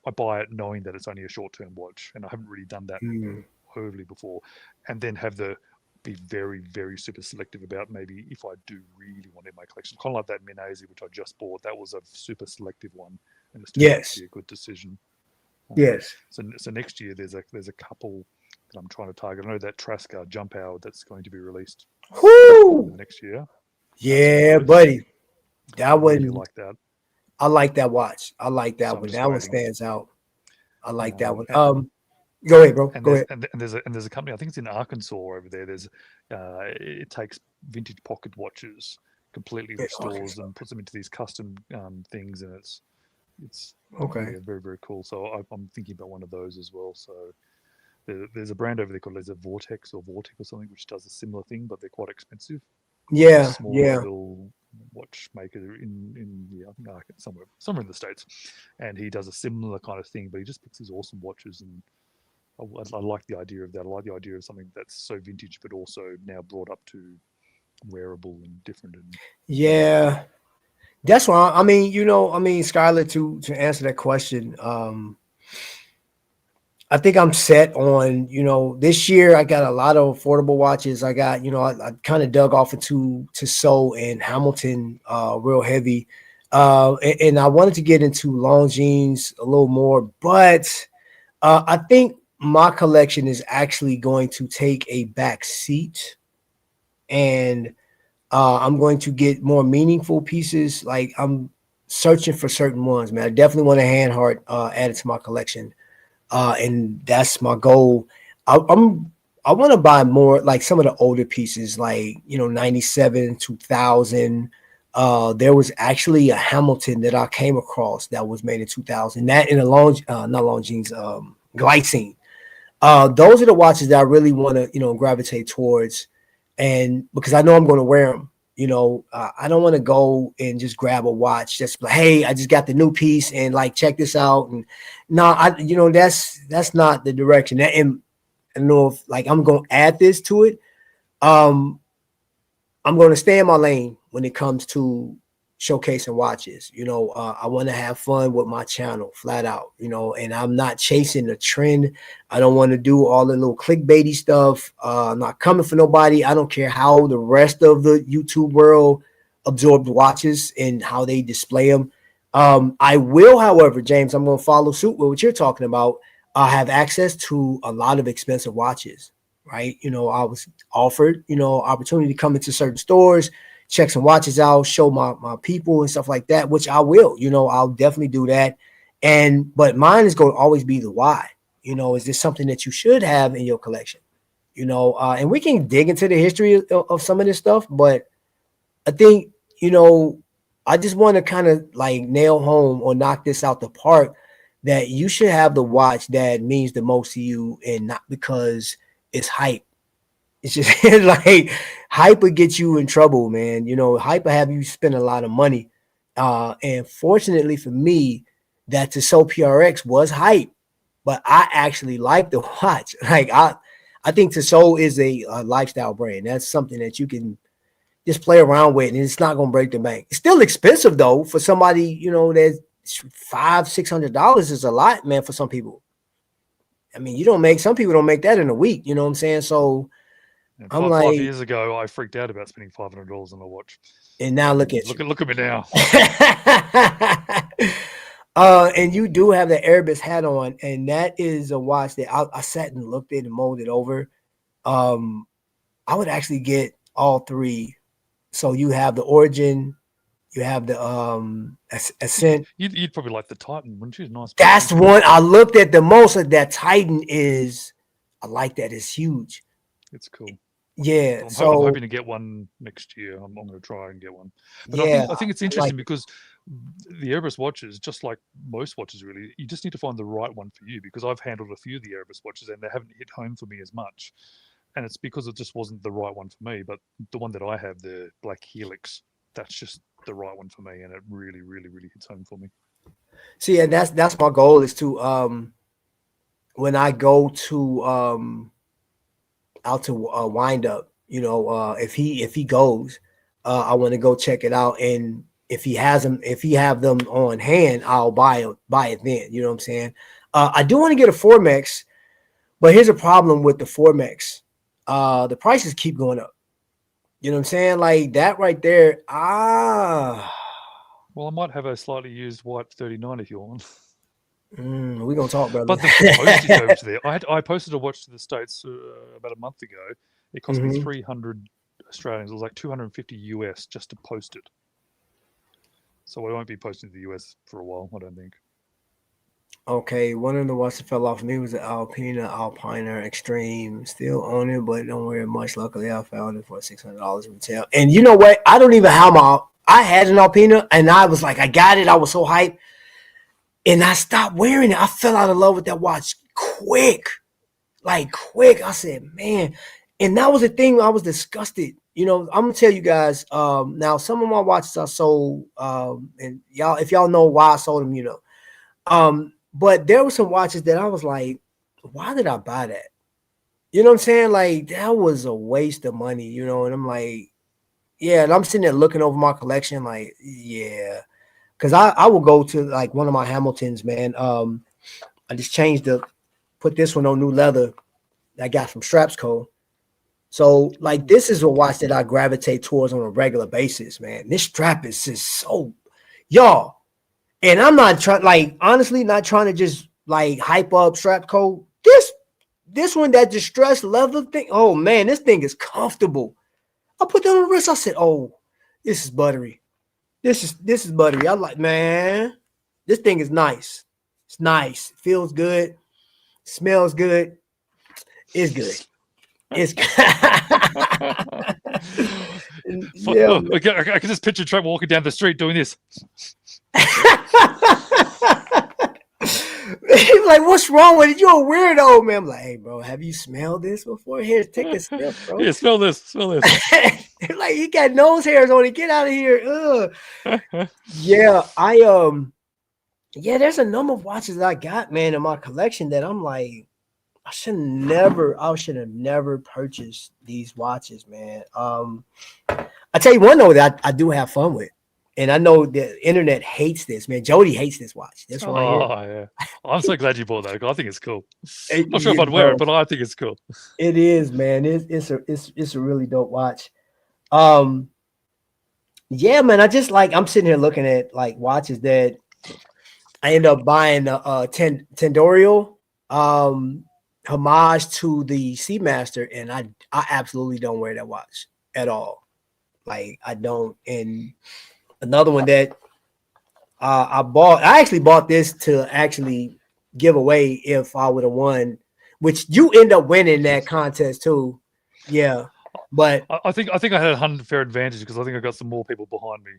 Speaker 4: I buy it knowing that it's only a short term watch, and I haven't really done that
Speaker 3: Mm.
Speaker 4: overly before, and then have the be very, very super selective about maybe if I do really want in my collection. Kind of like that Minazi, which I just bought. That was a super selective one, and it's turned out to
Speaker 3: Yes.
Speaker 4: be a good decision.
Speaker 3: Yes.
Speaker 4: So next year there's a couple that I'm trying to target. I know that Trascar jump hour that's going to be released sometime in
Speaker 3: Whoo!
Speaker 4: the next year. That's
Speaker 3: Yeah,
Speaker 4: gorgeous.
Speaker 3: buddy. That
Speaker 4: Really
Speaker 3: one,
Speaker 4: like that.
Speaker 3: I like that watch. I like
Speaker 4: So
Speaker 3: that
Speaker 4: I'm
Speaker 3: one.
Speaker 4: just
Speaker 3: That one
Speaker 4: waiting.
Speaker 3: stands out. I like that one.
Speaker 4: And
Speaker 3: Go ahead, bro.
Speaker 4: and
Speaker 3: Go
Speaker 4: there's
Speaker 3: ahead.
Speaker 4: and there's a company, I think it's in Arkansas over there. It takes vintage pocket watches, completely
Speaker 3: Yeah,
Speaker 4: restores
Speaker 3: Arkansas.
Speaker 4: them, puts them into these custom things, and it's
Speaker 3: Okay.
Speaker 4: yeah, very, very cool. So I'm thinking about one of those as well. So there's a brand over there called Vortex or Vortic or something, which does a similar thing, but they're quite expensive. They're a
Speaker 3: Yeah,
Speaker 4: smaller
Speaker 3: yeah.
Speaker 4: little watchmaker in yeah, I think somewhere in the States, and he does a similar kind of thing, but he just picks these awesome watches, and I like the idea of that. I like the idea of something that's so vintage, but also now brought up to wearable and different and
Speaker 3: Yeah. That's why I mean, Skylar, to answer that question, I think I'm set on, this year I got a lot of affordable watches. I got, I kind of dug off into Tissot and Hamilton real heavy. And I wanted to get into Longines a little more, but I think my collection is actually going to take a back seat, and I'm going to get more meaningful pieces. Like I'm searching for certain ones, man. I definitely want a hand heart added to my collection, and that's my goal. I'm I want to buy more like some of the older pieces, like 97, 2000. There was actually a Hamilton that I came across that was made in 2000. That in a long, not Longines, Glycine. Those are the watches that I really want to gravitate towards, and because I know I'm going to wear them. I don't want to go and just grab a watch just like, hey, I just got the new piece and like check this out. And no, that's not the direction. And I know if like I'm going to add this to it. Um, I'm going to stay in my lane when it comes to showcasing watches. I want to have fun with my channel flat out, and I'm not chasing the trend. I don't want to do all the little clickbaity stuff. I'm not coming for nobody. I don't care how the rest of the YouTube world absorbed watches and how they display them. I will, however, James, I'm going to follow suit with what you're talking about. I have access to a lot of expensive watches, right? I was offered, opportunity to come into certain stores, check some watches out, show my people and stuff like that, which I will, I'll definitely do that. But mine is going to always be the why. Is this something that you should have in your collection? And we can dig into the history of some of this stuff, but I think, I just want to kind of like nail home or knock this out the park that you should have the watch that means the most to you, and not because it's hype. It's just like hype will get you in trouble, man. Hype will have you spend a lot of money. And fortunately for me, that Tissot PRX was hype, but I actually like the watch. Like I think Tissot is a lifestyle brand. That's something that you can just play around with, and it's not gonna break the bank. It's still expensive though for somebody, that's $500-600 is a lot, man, for some people. I mean, some people don't make that in a week, you know what I'm saying? So
Speaker 4: and
Speaker 3: I'm
Speaker 4: five
Speaker 3: like,
Speaker 4: years ago, I freaked out about spending $500 on a watch,
Speaker 3: and now look
Speaker 4: and
Speaker 3: at you.
Speaker 4: look at me now.
Speaker 3: And you do have the Airbus hat on, and that is a watch that I sat and looked at and molded over. I would actually get all three. So you have the Origin, You have the Ascent.
Speaker 4: You'd probably like the Titan, wouldn't you? Nice.
Speaker 3: That's the one I looked at the most. Of that Titan is, I like that. It's huge.
Speaker 4: It's cool.
Speaker 3: Yeah.
Speaker 4: I'm
Speaker 3: So
Speaker 4: hoping to get one next year. I'm going to try and get one. But
Speaker 3: yeah,
Speaker 4: I think it's interesting because the Airbus watches, just like most watches, really, you just need to find the right one for you. Because I've handled a few of the Airbus watches and they haven't hit home for me as much, and it's because it just wasn't the right one for me. But the one that I have, the Black Helix, that's just the right one for me, and it really, really, really hits home for me.
Speaker 3: see, and that's my goal is to when I go to out to wind up, if he goes, I want to go check it out, and if he have them on hand, I'll buy it then. You know what I'm saying? I do want to get a Formex, but here's a problem with the Formex. The prices keep going up. You know what I'm saying? Like that right there.
Speaker 4: Well, I might have a slightly used white 39 if you want.
Speaker 3: We're gonna talk, brother.
Speaker 4: But the postage over to there, I posted a watch to the States about a month ago. It cost me 300 Australians. It was like 250 US just to post it. So I won't be posting to the US for a while, I don't think.
Speaker 3: Okay, one of the watches that fell off me was the Alpina Extreme. Still own it, but don't wear it much. Luckily, I found it for $600 retail. And you know what? I don't even have I had an Alpina, and I was like, I got it. I was so hyped. And I stopped wearing it. I fell out of love with that watch quick. I said, man. And that was the thing. I was disgusted. I'm gonna tell you guys. Now some of my watches I sold. And y'all, if y'all know why I sold them, but there were some watches that I was like, why did I buy that? You know what I'm saying? Like that was a waste of money. And I'm like, yeah. And I'm sitting there looking over my collection, like, yeah. Because I will go to like one of my Hamiltons, man. I just put this one on new leather that I got from Strapsco. So like this is a watch that I gravitate towards on a regular basis, man. This strap is just so, y'all. And I'm not trying, honestly, not trying to just hype up Strapco. This one, that distressed leather thing. Oh man, this thing is comfortable. I put that on the wrist. I said, oh, this is buttery. This is buttery. I like, man, this thing is nice. It's nice. It feels good. Smells good. It's good. It's good.
Speaker 4: Yeah, I can just picture Trent walking down the street doing this.
Speaker 3: He's like, what's wrong with it? You're a weirdo, man. I'm like, hey, bro, have you smelled this before? Here, take a sniff, bro.
Speaker 4: Yeah, smell this.
Speaker 3: Like, he got nose hairs on it. Get out of here. Yeah, there's a number of watches that I got, man, in my collection that I'm like, I should have never purchased these watches, man. I tell you one though that I do have fun with. And I know the internet hates this, man. Jody hates this watch. This one right
Speaker 4: here. Yeah. I'm so glad you bought that. I think it's cool.
Speaker 3: I'm
Speaker 4: not sure if I'd wear it, but I think it's cool.
Speaker 3: It is, man. It's a really dope watch. Yeah, man. I'm sitting here looking at watches that I end up buying Tendorio homage to the Seamaster, and I absolutely don't wear that watch at all. I don't. And another one that I actually bought this to actually give away if I would have won, which you end up winning that contest too. Yeah. But
Speaker 4: I think I had an unfair advantage because I think I got some more people behind me.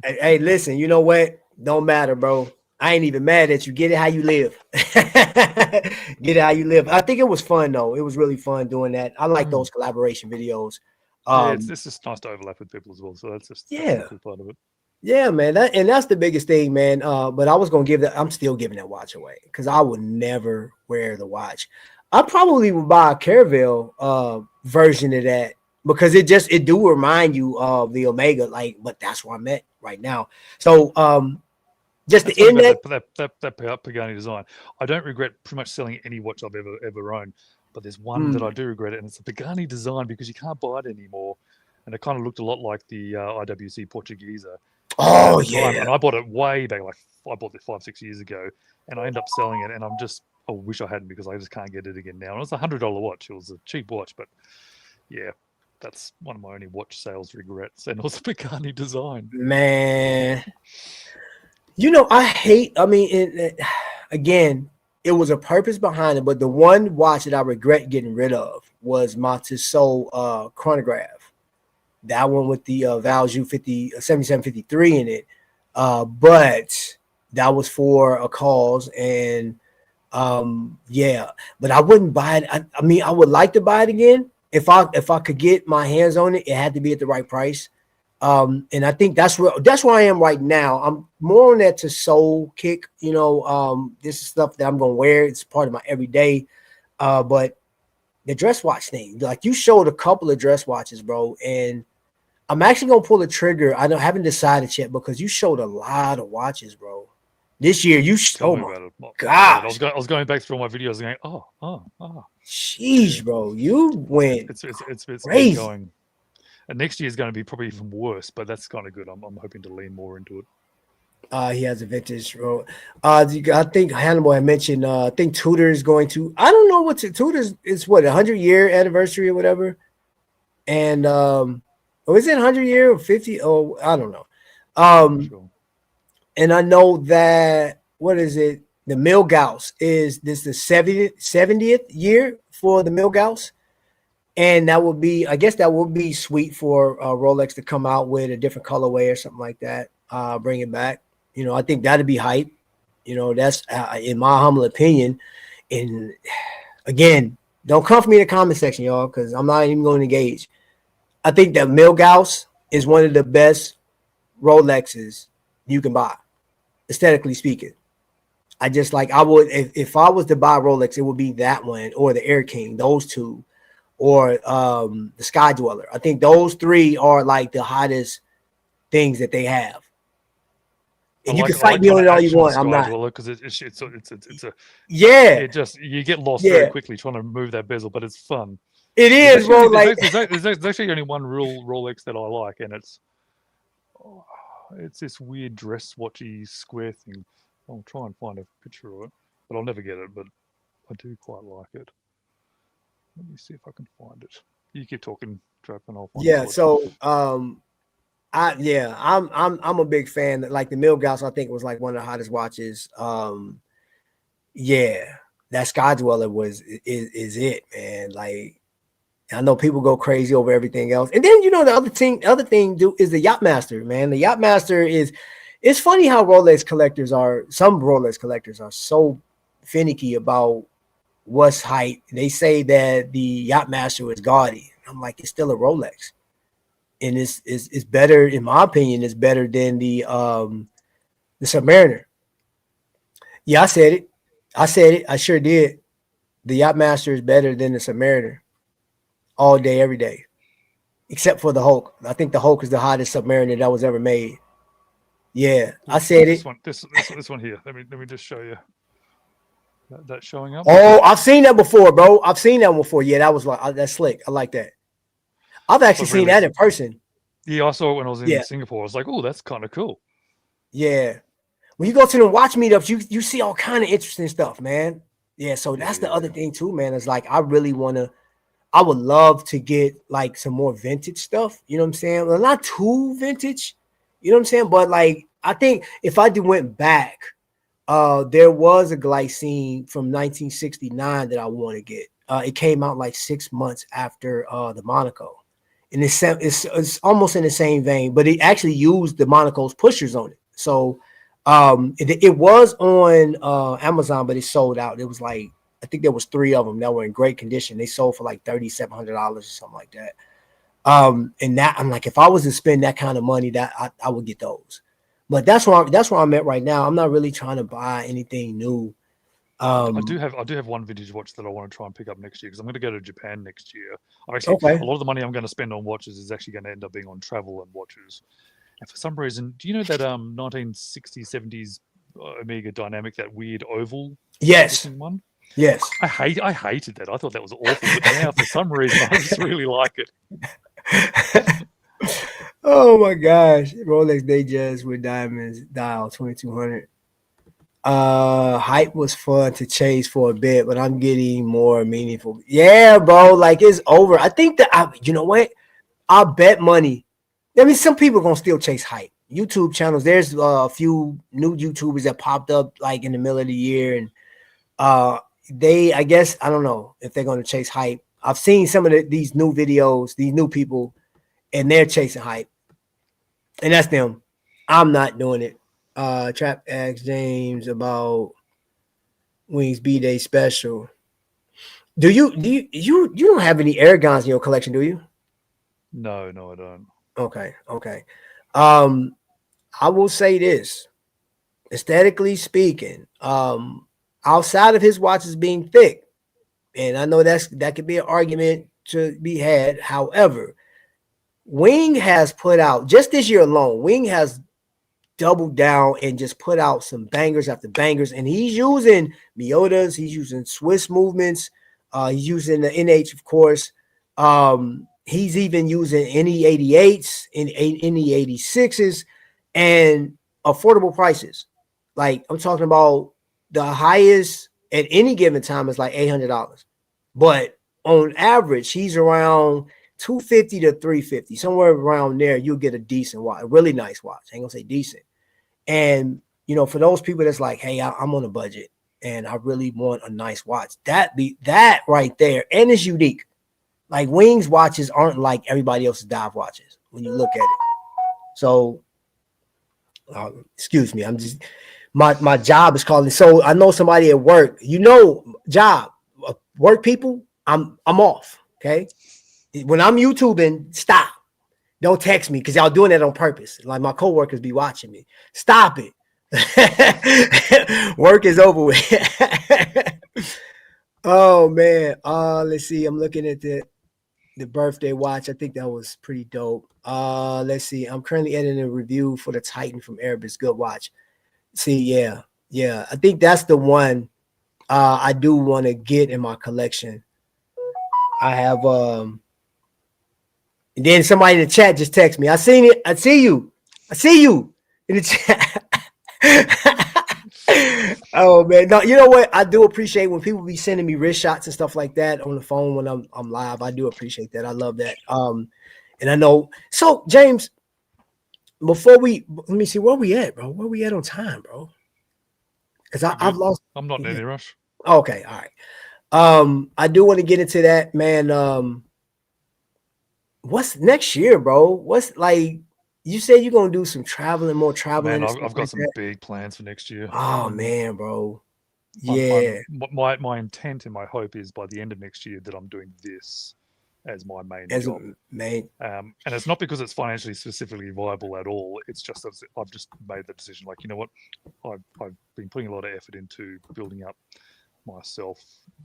Speaker 3: hey, listen, you know what? Don't matter, bro. I ain't even mad at you. Get it how you live. Get it how you live. I think it was fun though. It was really fun doing that. I like those collaboration videos.
Speaker 4: It's just nice to overlap with people as well. So that's the cool part of it.
Speaker 3: Yeah, man. That's the biggest thing, man. But I was gonna I'm still giving that watch away because I would never wear the watch. I probably would buy a Caravelle version of that because it do remind you of the Omega, but that's where I'm at right now. So just the index
Speaker 4: that Pagani design. I don't regret pretty much selling any watch I've ever owned. But there's one that I do regret it, and it's a Pagani design because you can't buy it anymore. And it kind of looked a lot like the IWC Portuguesa.
Speaker 3: Oh, yeah.
Speaker 4: And I bought it way back, I bought it 5-6 years ago, and I ended up selling it. And I wish I hadn't because I just can't get it again now. And it was $100 watch. It was a cheap watch, but yeah, that's one of my only watch sales regrets, and also Pagani design.
Speaker 3: Man, again, it was a purpose behind it, but the one watch that I regret getting rid of was my Tissot chronograph. That one with the Valjoux 7753 in it. But that was for a cause, and yeah, but I wouldn't buy it. I would like to buy it again if I could get my hands on it. It had to be at the right price. And I think that's where I am right now. I'm more on that Tissot kick. This is stuff that I'm gonna wear. It's part of my everyday. But the dress watch thing, like you showed a couple of dress watches, bro, and I'm actually gonna pull the trigger. I haven't decided yet because you showed a lot of watches, bro. This year,
Speaker 4: Tell me
Speaker 3: my
Speaker 4: about it.
Speaker 3: gosh,
Speaker 4: I was going back through all my videos and going,
Speaker 3: jeez, bro, you went
Speaker 4: it's
Speaker 3: crazy.
Speaker 4: going. And next year is going to be probably even worse, but that's kind of good. I'm hoping to lean more into it.
Speaker 3: He has a vintage road. I think Hannibal had mentioned. I think Tudor is going to. I don't know what Tudor's is. What 100-year anniversary or whatever. And is it 100-year or 50? Oh, I don't know.
Speaker 4: Sure.
Speaker 3: And I know that what is it? The Milgauss is this the 70th year for the Milgauss. And that would be, I guess that would be sweet for Rolex to come out with a different colorway or something like that. Bring it back. I think that'd be hype. That's in my humble opinion. And again, don't come for me in the comment section, y'all, because I'm not even going to engage. I think that Milgauss is one of the best Rolexes you can buy, aesthetically speaking. I would, if I was to buy Rolex, it would be that one or the Air King, those two. Or the Sky Dweller. I think those three are like the hottest things that they have. And you can fight me on it all you want. I'm not,
Speaker 4: because it's a
Speaker 3: yeah.
Speaker 4: It just you get lost very quickly trying to move that bezel, but it's fun.
Speaker 3: It is, bro. Like
Speaker 4: there's actually only one real Rolex that I like, and it's this weird dress watchy square thing. I'll try and find a picture of it, but I'll never get it. But I do quite like it. Let me see if I can find it. You keep talking, Trap, and I'll find it.
Speaker 3: Yeah, so I'm a big fan. Like the Milgauss, I think was like one of the hottest watches. Yeah, that Sky Dweller is it, man. Like I know people go crazy over everything else. And then the other thing is the Yachtmaster, man. The Yachtmaster it's funny how some Rolex collectors are so finicky about what's hype. They say that the Yachtmaster is gaudy. I'm like, it's still a Rolex, and it's better, in my opinion. It's better than the Submariner. Yeah, I said it. I sure did. The Yachtmaster is better than the Submariner, all day, every day, except for the Hulk. I think the Hulk is the hottest Submariner that was ever made. Yeah, I said it.
Speaker 4: This one here. Let me just show you. That showing up?
Speaker 3: Oh, I've seen that before, bro. I've seen that one before. Yeah, that was like that's slick. I like that. I've actually seen that in person.
Speaker 4: Yeah, I saw it when I was in Singapore. I was like, oh, that's kind of cool.
Speaker 3: Yeah. When you go to the watch meetups, you see all kind of interesting stuff, man. Yeah, so that's the other thing too, man. It's like I would love to get like some more vintage stuff. You know what I'm saying? Well, not too vintage, you know what I'm saying? But like I think if I went back, there was a Glycine from 1969 that I want to get. It came out like 6 months after the Monaco, and it's almost in the same vein, but it actually used the Monaco's pushers on it. So it was on Amazon, but it sold out. It was like I think there was 3 of them that were in great condition. They sold for like $3,700 or something like that. And that I'm like, if I was to spend that kind of money, that I would get those. But that's where I'm at right now. I'm not really trying to buy anything new.
Speaker 4: I do have one vintage watch that I want to try and pick up next year because I'm going to go to Japan next year. A lot of the money I'm going to spend on watches is actually going to end up being on travel and watches. And for some reason, do you know that 1960s, 70s Omega Dynamic, that weird oval one?
Speaker 3: Yes.
Speaker 4: I hated that. I thought that was awful. But now for some reason I just really like it.
Speaker 3: Oh my gosh. Rolex Datejust with diamonds dial 2200. Hype was fun to chase for a bit, but I'm getting more meaningful. Yeah, bro, like it's over. I think that you know what? I'll bet money. I mean, some people are gonna still chase hype. YouTube channels. There's a few new YouTubers that popped up like in the middle of the year, and I guess I don't know if they're gonna chase hype. I've seen some of these new videos, these new people, and they're chasing hype, and that's them. I'm not doing it. Trap asked James about Wings B-Day special. Do you don't have any air guns in your collection, do you?
Speaker 4: No, I don't.
Speaker 3: Okay. I will say this. Aesthetically speaking, outside of his watches being thick, and I know that could be an argument to be had. However, Wing has put out just this year alone, Wing has doubled down and just put out some bangers after bangers, and he's using Miyotas, he's using Swiss movements, he's using the NH, of course. He's even using NE88s and NE86s and affordable prices. Like I'm talking about the highest at any given time is like $800, but on average he's around $250 to $350, somewhere around there. You'll get a decent watch, a really nice watch. I ain't gonna say decent. And you know, for those people that's like, hey, I'm on a budget and I really want a nice watch, that right there, and it's unique. Like Wings watches aren't like everybody else's dive watches when you look at it. So, excuse me, I'm just my job is calling. So I know somebody at work. You know, job work people. I'm off. Okay, when I'm YouTubing, stop. Don't text me because y'all doing that on purpose. Like my coworkers be watching me. Stop it. Work is over with. Oh man. Let's see. I'm looking at the birthday watch. I think that was pretty dope. Let's see. I'm currently editing a review for the Titan from Erebus. Good watch. See, yeah. I think that's the one I do want to get in my collection. I have and then somebody in the chat just text me. I seen it. I see you in the chat. Oh man, no, you know what? I do appreciate when people be sending me wrist shots and stuff like that on the phone when I'm live. I do appreciate that. I love that. And I know. So James, before let me see where we at, bro. Where we at on time, bro? Because I've lost.
Speaker 4: I'm not in any rush.
Speaker 3: Okay, all right. I do want to get into that, man. What's next year, bro? What's like? You said you're gonna do some traveling, more traveling.
Speaker 4: Man, I've got some big plans for next year.
Speaker 3: Oh man, bro. Yeah.
Speaker 4: My intent and my hope is by the end of next year that I'm doing this as my main job. And it's not because it's financially specifically viable at all. It's just that I've just made the decision. Like, you know what? I've been putting a lot of effort into building up myself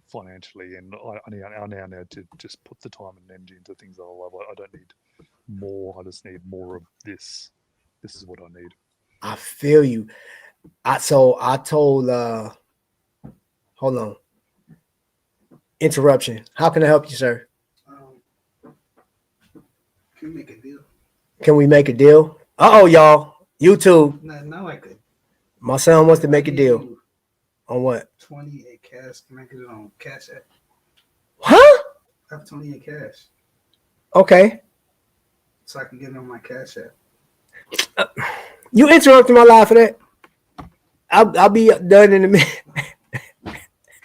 Speaker 4: financially, and I now need to just put the time and energy into things that I love. I don't need more. I just need more of this. This is what I need.
Speaker 3: I feel you. I told hold on. Interruption. How can I help you, sir?
Speaker 5: Can we make a deal?
Speaker 3: Can we make a deal? Uh-oh, y'all. YouTube.
Speaker 5: No, I could.
Speaker 3: My son wants to make a deal. On what?
Speaker 5: 28 cash. Can I get it on Cash App?
Speaker 3: Huh?
Speaker 5: I have 28 cash.
Speaker 3: Okay.
Speaker 5: So I can get it on my Cash App.
Speaker 3: You interrupted my live for that. I'll be done in a minute.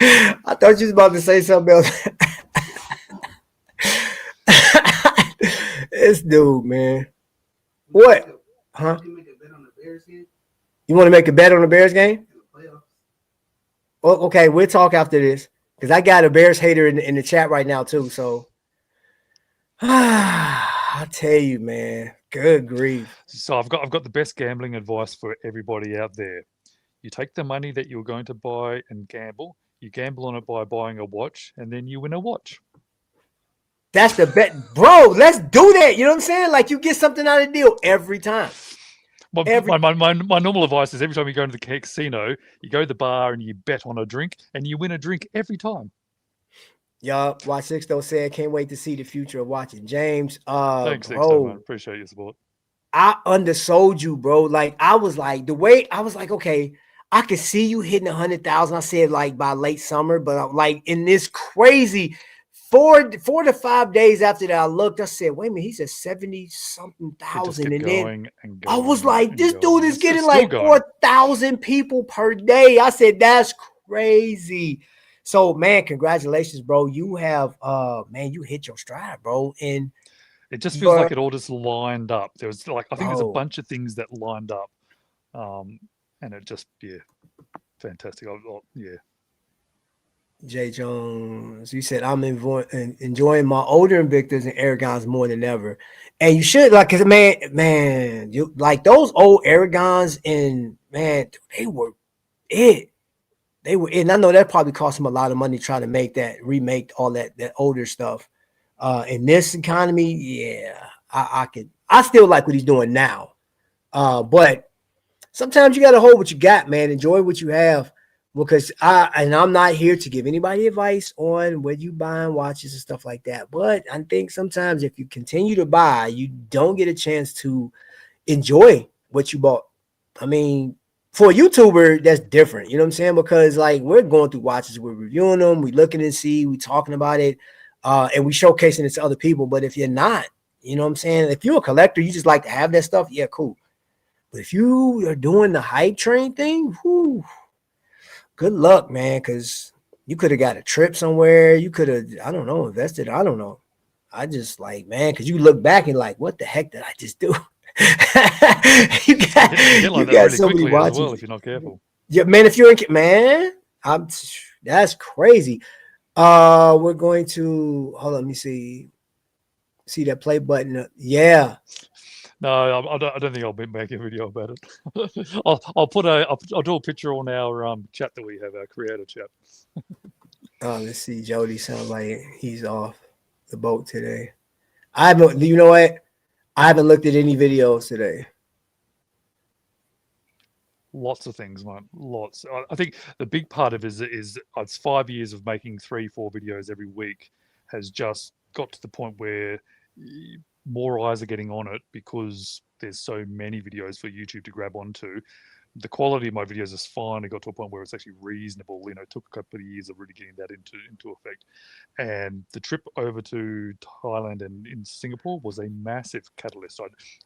Speaker 3: I thought you was about to say something else. This dude, man. What? Huh?
Speaker 5: You can make a bet on the Bears game.
Speaker 3: You want to make a bet on the Bears game?
Speaker 5: In the playoffs.
Speaker 3: Well, okay, we'll talk after this because I got a Bears hater in the chat right now too. So, I tell you, man, good grief.
Speaker 4: So I've got the best gambling advice for everybody out there. You take the money that you're going to buy and gamble. You gamble on it by buying a watch, and then you win a watch.
Speaker 3: That's the bet, bro. Let's do that. You know what I'm saying? Like you get something out of the deal every time.
Speaker 4: My normal advice is every time you go into the casino, you go to the bar and you bet on a drink, and you win a drink every time.
Speaker 3: Y'all, Watch Sixto said, can't wait to see the future of watching. James,
Speaker 4: thanks,
Speaker 3: bro,
Speaker 4: Sixto, man. Appreciate your support.
Speaker 3: I undersold you, bro. Like I was like, okay, I could see you hitting 100,000. I said like by late summer, but I'm like in this crazy 4 to 5 days after that, I looked. I said, "Wait a minute." He said 70-something thousand, and then I was like, "This dude is getting like 4,000 people per day." I said, "That's crazy." So, man, congratulations, bro. You have, man, you hit your stride, bro. And
Speaker 4: it just feels like it all just lined up. There was like, I think there's a bunch of things that lined up, and it just, yeah, fantastic. Yeah.
Speaker 3: Jay Jones, you said, "I'm enjoying my older Invictus and Aragons more than ever," and you should, like, cause man, you like those old Aragons, and man, they were it. They were it. And I know that probably cost them a lot of money trying to remake all that older stuff. In this economy, yeah, I still like what he's doing now. But sometimes you got to hold what you got, man. Enjoy what you have. Because I'm not here to give anybody advice on whether you buying watches and stuff like that. But I think sometimes if you continue to buy, you don't get a chance to enjoy what you bought. I mean, for a YouTuber, that's different. You know what I'm saying? Because like we're going through watches, we're reviewing them, we're looking and see, we're talking about it, and we showcasing it to other people. But if you're not, you know what I'm saying? If you're a collector, you just like to have that stuff, yeah, cool. But if you are doing the hype train thing, whoo, good luck, man, because you could have got a trip somewhere. You could have, I don't know, invested. I don't know. I just like, man, because you look back and like, what the heck did I just do? you got so many watches.
Speaker 4: Well, if you're not careful.
Speaker 3: Yeah, man, if you're in, man, that's crazy. We're going to, hold on, let me see that play button. Yeah.
Speaker 4: No, I don't think I'll be making a video about it. I'll do a picture on our chat that we have, our creator chat.
Speaker 3: Let's see. Jody sounds like he's off the boat today. You know what? I haven't looked at any videos today.
Speaker 4: Lots of things, man. Lots. I think the big part of it is it's 5 years of making 3-4 videos every week has just got to the point where more eyes are getting on it because there's so many videos for YouTube to grab onto. The quality of my videos has finally got to a point where it's actually reasonable. You know, it took a couple of years of really getting that into effect. And the trip over to Thailand and in Singapore was a massive catalyst.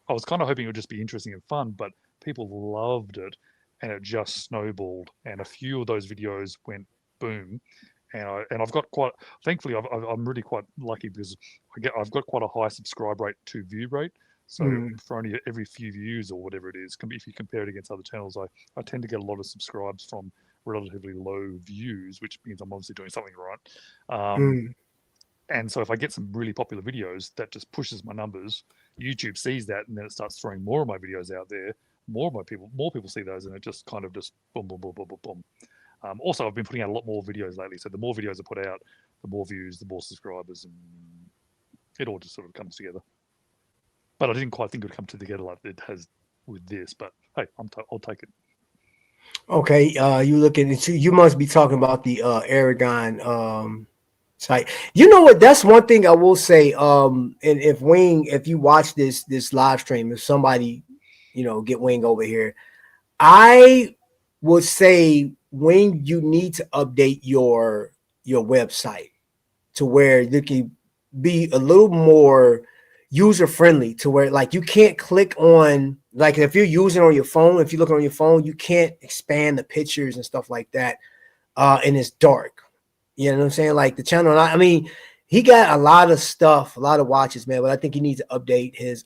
Speaker 4: I was kind of hoping it would just be interesting and fun, but people loved it and it just snowballed. And a few of those videos went boom. And I've got quite, thankfully, I'm really quite lucky because I've got quite a high subscribe rate to view rate. So for only every few views or whatever it is, if you compare it against other channels, I tend to get a lot of subscribes from relatively low views, which means I'm obviously doing something right. And so if I get some really popular videos, that just pushes my numbers. YouTube sees that, and then it starts throwing more of my videos out there. More people see those, and it just kind of just boom, boom, boom, boom, boom, boom. Also, I've been putting out a lot more videos lately. So the more videos I put out, the more views, the more subscribers, and it all just sort of comes together. But I didn't quite think it would come together like it has with this. But hey, I'll take it. Okay,
Speaker 3: you must be talking about the Aragon site. You know what? That's one thing I will say. And if you watch this live stream, if somebody, get Wing over here, I would say, Wing, you need to update your website to where you can be a little more user friendly, to where like you can't click on, like if you're using on your phone, if you look on your phone, you can't expand the pictures and stuff like that. And it's dark. You know what I'm saying? Like the channel, I mean, he got a lot of stuff, a lot of watches, man, but I think he needs to update his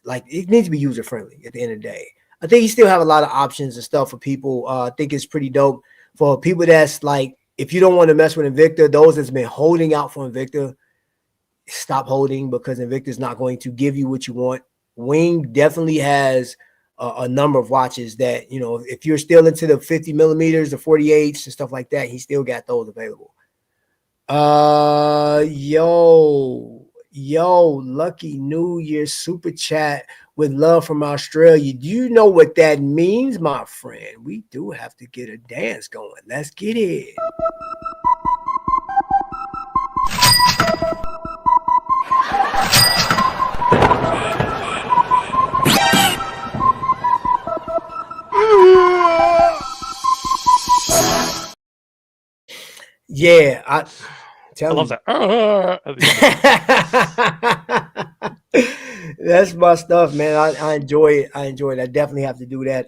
Speaker 3: like, it needs to be user friendly at the end of the day. I think he still have a lot of options and stuff for people. I think it's pretty dope for people that's like, if you don't want to mess with Invicta, those that's been holding out for Invicta, stop holding, because Invicta is not going to give you what you want. Wing definitely has a number of watches that, if you're still into the 50 millimeters, the 48s and stuff like that, he still got those available. Yo, Lucky New Year super chat with love from Australia. Do you know what that means, my friend? We do have to get a dance going. Let's get it. Yeah, I
Speaker 4: I love
Speaker 3: you.
Speaker 4: that. At the end of it.
Speaker 3: That's my stuff, man. I enjoy it. I enjoy it. I definitely have to do that.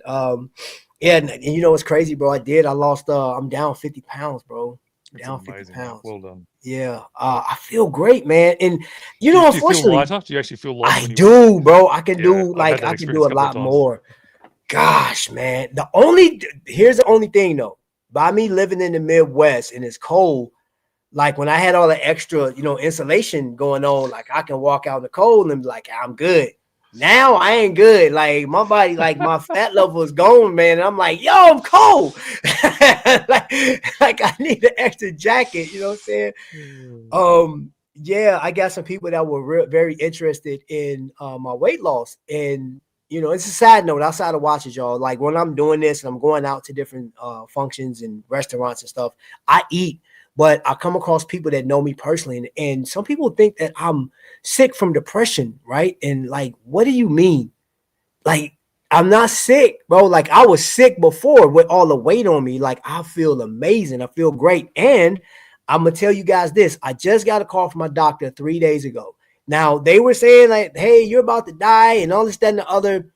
Speaker 3: Yeah, and you know what's crazy, bro? I lost I'm down 50 pounds, bro.
Speaker 4: It's
Speaker 3: Down 50
Speaker 4: amazing, mate.
Speaker 3: pounds.
Speaker 4: Well done.
Speaker 3: Yeah. I feel great, man. And you
Speaker 4: Do
Speaker 3: know,
Speaker 4: you, do you feel
Speaker 3: unfortunately,
Speaker 4: lighter? Do you actually feel lighter
Speaker 3: I
Speaker 4: when you walk?
Speaker 3: do, bro. I can
Speaker 4: Yeah,
Speaker 3: do
Speaker 4: I've had that
Speaker 3: I can
Speaker 4: experience
Speaker 3: do
Speaker 4: a
Speaker 3: a
Speaker 4: couple of
Speaker 3: lot
Speaker 4: times.
Speaker 3: more. Gosh, man. Here's the only thing though. By me living in the Midwest and it's cold, like when I had all the extra, insulation going on, like I can walk out in the cold and be like, I'm good. Now I ain't good. Like my body, like my fat level is gone, man. And I'm like, yo, I'm cold. like I need an extra jacket. You know what I'm saying? Yeah, I got some people that were very interested in my weight loss, and it's a side note outside of watches, y'all. Like when I'm doing this and I'm going out to different functions and restaurants and stuff, I eat, but I come across people that know me personally, and some people think that I'm sick from depression, right? And like, what do you mean? Like, I'm not sick, bro. Like I was sick before with all the weight on me. Like I feel amazing. I feel great. And I'm gonna tell you guys this. I just got a call from my doctor 3 days ago. Now they were saying like, hey, you're about to die and all this, that, and the other.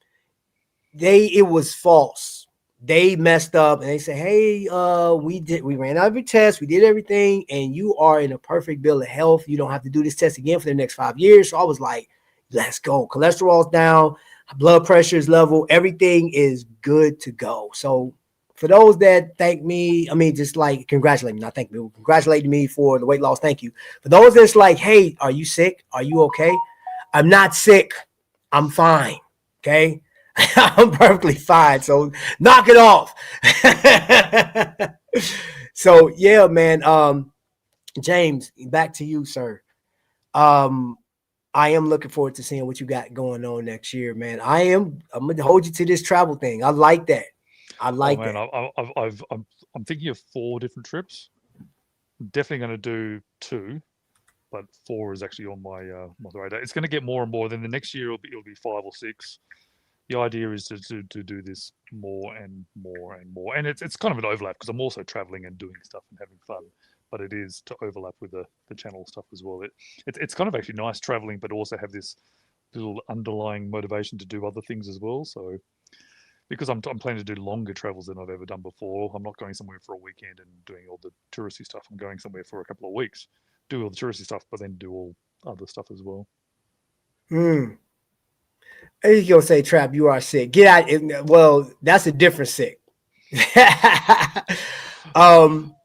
Speaker 3: It was false. They messed up and they said, hey, we ran out of your test, we did everything, and you are in a perfect bill of health. You don't have to do this test again for the next 5 years. So I was like, let's go. Cholesterol's down, blood pressure is level, everything is good to go. So for those that thank me, just like congratulate me, not thank me, congratulate me for the weight loss. Thank you. For those that's like, hey, are you sick? Are you okay? I'm not sick. I'm fine. Okay. I'm perfectly fine. So knock it off. So yeah, man. James, back to you, sir. Um, I am looking forward to seeing what you got going on next year, man. I'm gonna hold you to this travel thing. I like that. I
Speaker 4: Oh
Speaker 3: like
Speaker 4: man,
Speaker 3: that.
Speaker 4: I'm thinking of 4 different trips. I'm definitely going to do 2, but 4 is actually on my radar. It's going to get more and more. Then the next year it'll be 5 or 6. The idea is to do this more and more and more, and it's kind of an overlap because I'm also traveling and doing stuff and having fun. But it is to overlap with the channel stuff as well. It's kind of actually nice traveling, but also have this little underlying motivation to do other things as well. So because I'm planning to do longer travels than I've ever done before, I'm not going somewhere for a weekend and doing all the touristy stuff. I'm going somewhere for a couple of weeks, do all the touristy stuff, but then do all other stuff as well.
Speaker 3: Hmm. You gonna say, Trap, you are sick. Get out. Well, that's a different sick. um,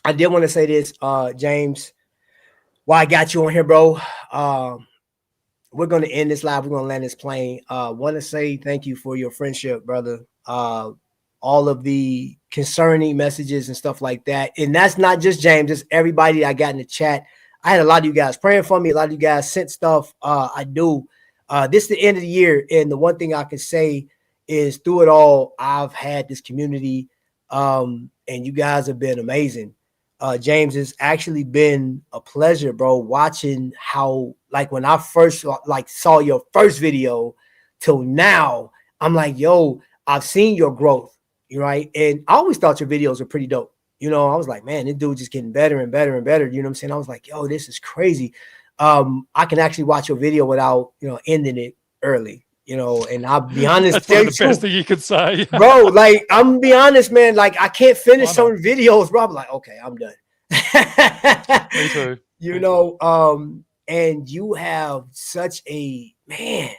Speaker 3: I did want to say this, James. While I got you on here, bro. We're gonna end this live. We're gonna land this plane. Want to say thank you for your friendship, brother. All of the concerning messages and stuff like that. And that's not just James, it's everybody I got in the chat. I had a lot of you guys praying for me, a lot of you guys sent stuff. I do. This is the end of the year, and the one thing I can say is through it all, I've had this community, and you guys have been amazing. James, it's actually been a pleasure, bro, watching how, like, when I first saw your first video till now, I'm like, yo, I've seen your growth, right? And I always thought your videos were pretty dope. I was like, man, this dude just getting better and better and better. You know what I'm saying? I was like, yo, this is crazy. I can actually watch your video without, ending it early, and I'll be honest.
Speaker 4: That's probably the best thing you could say.
Speaker 3: Bro, like, I'm gonna be honest, man. Like, I can't finish
Speaker 4: I
Speaker 3: some
Speaker 4: know.
Speaker 3: videos, bro. I'm like, okay, I'm done.
Speaker 4: Me too.
Speaker 3: And you have such a, man,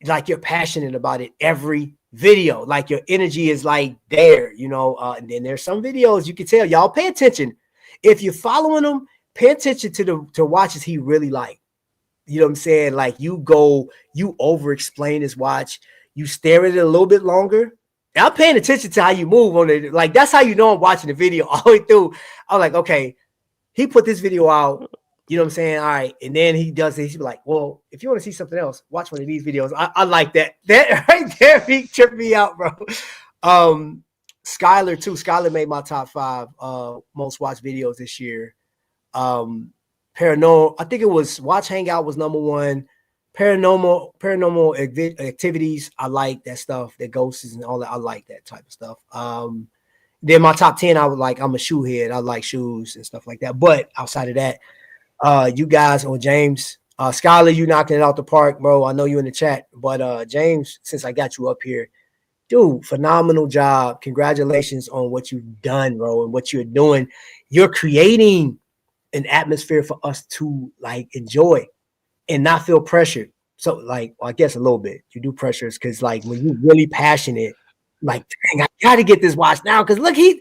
Speaker 3: like, you're passionate about it every video. Like, your energy is like there, and then there's some videos you can tell, y'all pay attention. If you're following them, pay attention to watches he really like. You know what I'm saying? Like, you over explain his watch, you stare at it a little bit longer. And I'm paying attention to how you move on it. Like, that's how you know I'm watching the video all the way through. I'm like, okay, he put this video out. You know what I'm saying? All right. And then he does this. He's like, well, if you want to see something else, watch one of these videos. I like that. That right there, he tripped me out, bro. Skylar too. Skylar made my top 5 most watched videos this year. Paranormal, I think it was Watch Hangout was number 1. Paranormal activities, I like that stuff, that ghosts and all that. I like that type of stuff. Then my top 10, I'm a shoe head. I like shoes and stuff like that. But outside of that, you guys or James, Skylar, you knocking it out the park, bro. I know you in the chat, but James, since I got you up here, dude, phenomenal job. Congratulations on what you've done, bro, and what you're doing. You're creating an atmosphere for us to like enjoy and not feel pressured. So, like, well, I guess a little bit. You do pressures because, like, when you're really passionate, like, dang, I gotta get this watch now because look, he's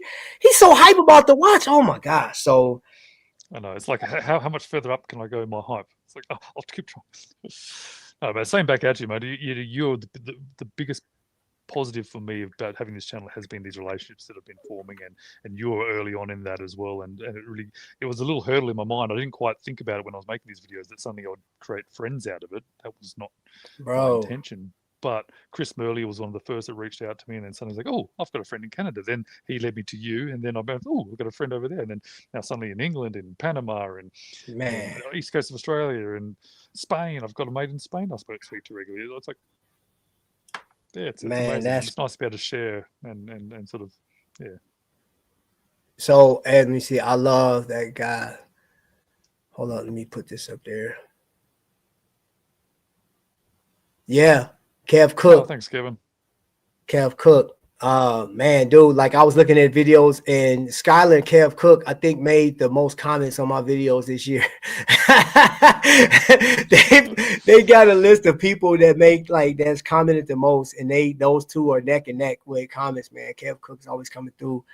Speaker 3: so hype about the watch. Oh my gosh! So
Speaker 4: I know it's like how much further up can I go in my hype? It's like, oh, I'll keep trying. No, but same back at you, mate. You're the biggest positive for me about having this channel has been these relationships that have been forming, and you were early on in that as well, and it was a little hurdle in my mind. I didn't quite think about it when I was making these videos that suddenly I would create friends out of it. That was not my intention. But Chris Murley was one of the first that reached out to me, and then suddenly he's like, oh, I've got a friend in Canada. Then he led me to you, and then I went, oh, we've got a friend over there. And then now suddenly in England, in Panama, and East Coast of Australia, and Spain. I've got a mate in Spain I speak to regularly. It's like, yeah, it's amazing. It's nice to be able to share and sort of, yeah.
Speaker 3: So, and let me see. I love that guy. Hold on, let me put this up there. Yeah. Kev Cook.
Speaker 4: Oh, thanks, Kevin.
Speaker 3: Kev Cook. Man, dude, like I was looking at videos and Skylar and Kev Cook, I think, made the most comments on my videos this year. they got a list of people that make like that's commented the most, and those two are neck and neck with comments, man. Kev Cook's always coming through.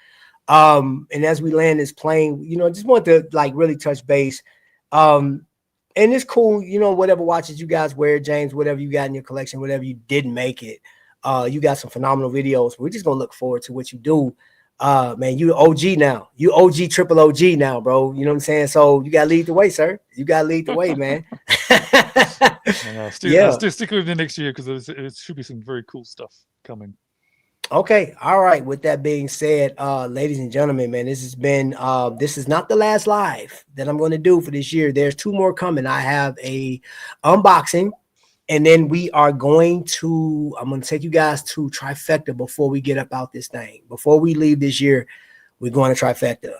Speaker 3: And as we land this plane, you know, just want to like really touch base. And it's cool, you know, whatever watches you guys wear, James, whatever you got in your collection, whatever you didn't make it. You got some phenomenal videos. We're just gonna look forward to what you do. Man, you OG now. You OG triple OG now, bro. You know what I'm saying? So you gotta lead the way, sir. You gotta lead the way, man.
Speaker 4: Still stick with me next year because it should be some very cool stuff coming.
Speaker 3: Okay, all right. With that being said, ladies and gentlemen, man, this has been this is not the last live that I'm going to do for this year. There's 2 more coming. I have a unboxing, and then we are going to I'm going to take you guys to Trifecta before we get up out this thing. Before we leave this year, we're going to Trifecta.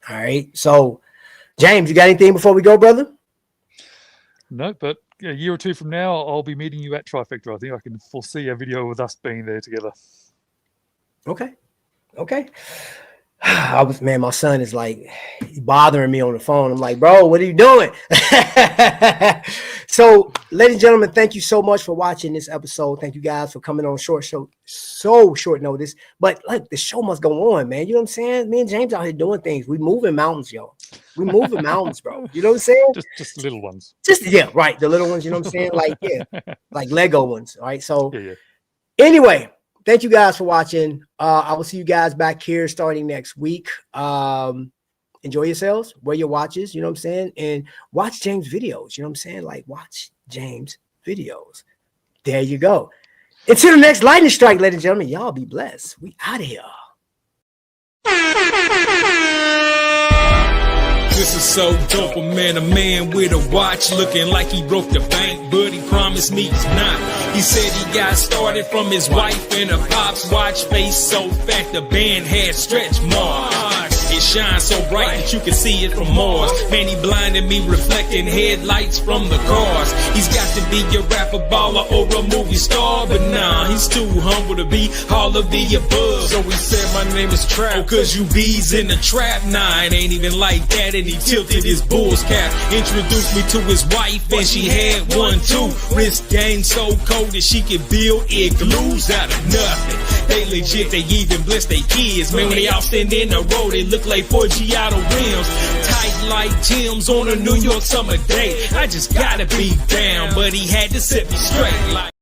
Speaker 3: All right. So, James, you got anything before we go, brother?
Speaker 4: No, but a year or 2 from now, I'll be meeting you at Trifecta. I think I can foresee a video with us being there together. Okay. My son is like bothering me on the phone. I'm like, bro, what are you doing? So, ladies and gentlemen, thank you so much for watching this episode. Thank you guys for coming on short notice. But like the show must go on, man. You know what I'm saying? Me and James out here doing things. We moving mountains, yo. We moving mountains, bro. You know what I'm saying? Just little ones.
Speaker 3: Right. The little ones, you know what I'm saying? Like, yeah, like Lego ones. All right. So anyway. Thank you guys for watching. I will see you guys back here starting next week. Enjoy yourselves, wear your watches, you know what I'm saying? And watch James' videos, you know what I'm saying? Like, watch James' videos. There you go. Until the next lightning strike, ladies and gentlemen, y'all be blessed. We out of here.
Speaker 6: This is so dope, a man with a watch looking like he broke the bank, but he promised me he's not. He said he got started from his wife and a pop's watch face so fat the band had stretch marks. It shines so bright that you can see it from Mars. Man, he blinded me, reflecting headlights from the cars. He's got to be a rapper, baller, or a movie star, but nah, he's too humble to be all of the above. So he said, my name is Trap, oh, cause you bees in the trap. Nah, it ain't even like that, and he tilted his bull's cap. Introduced me to his wife, and she had one too. Wrist game so cold that she could build igloos out of nothing. They legit, they even bless their kids. Man, when they out standing in the road, they look like 4 Giotto rims. Tight like Tim's on a New York summer day. I just gotta be down, but he had to set me straight like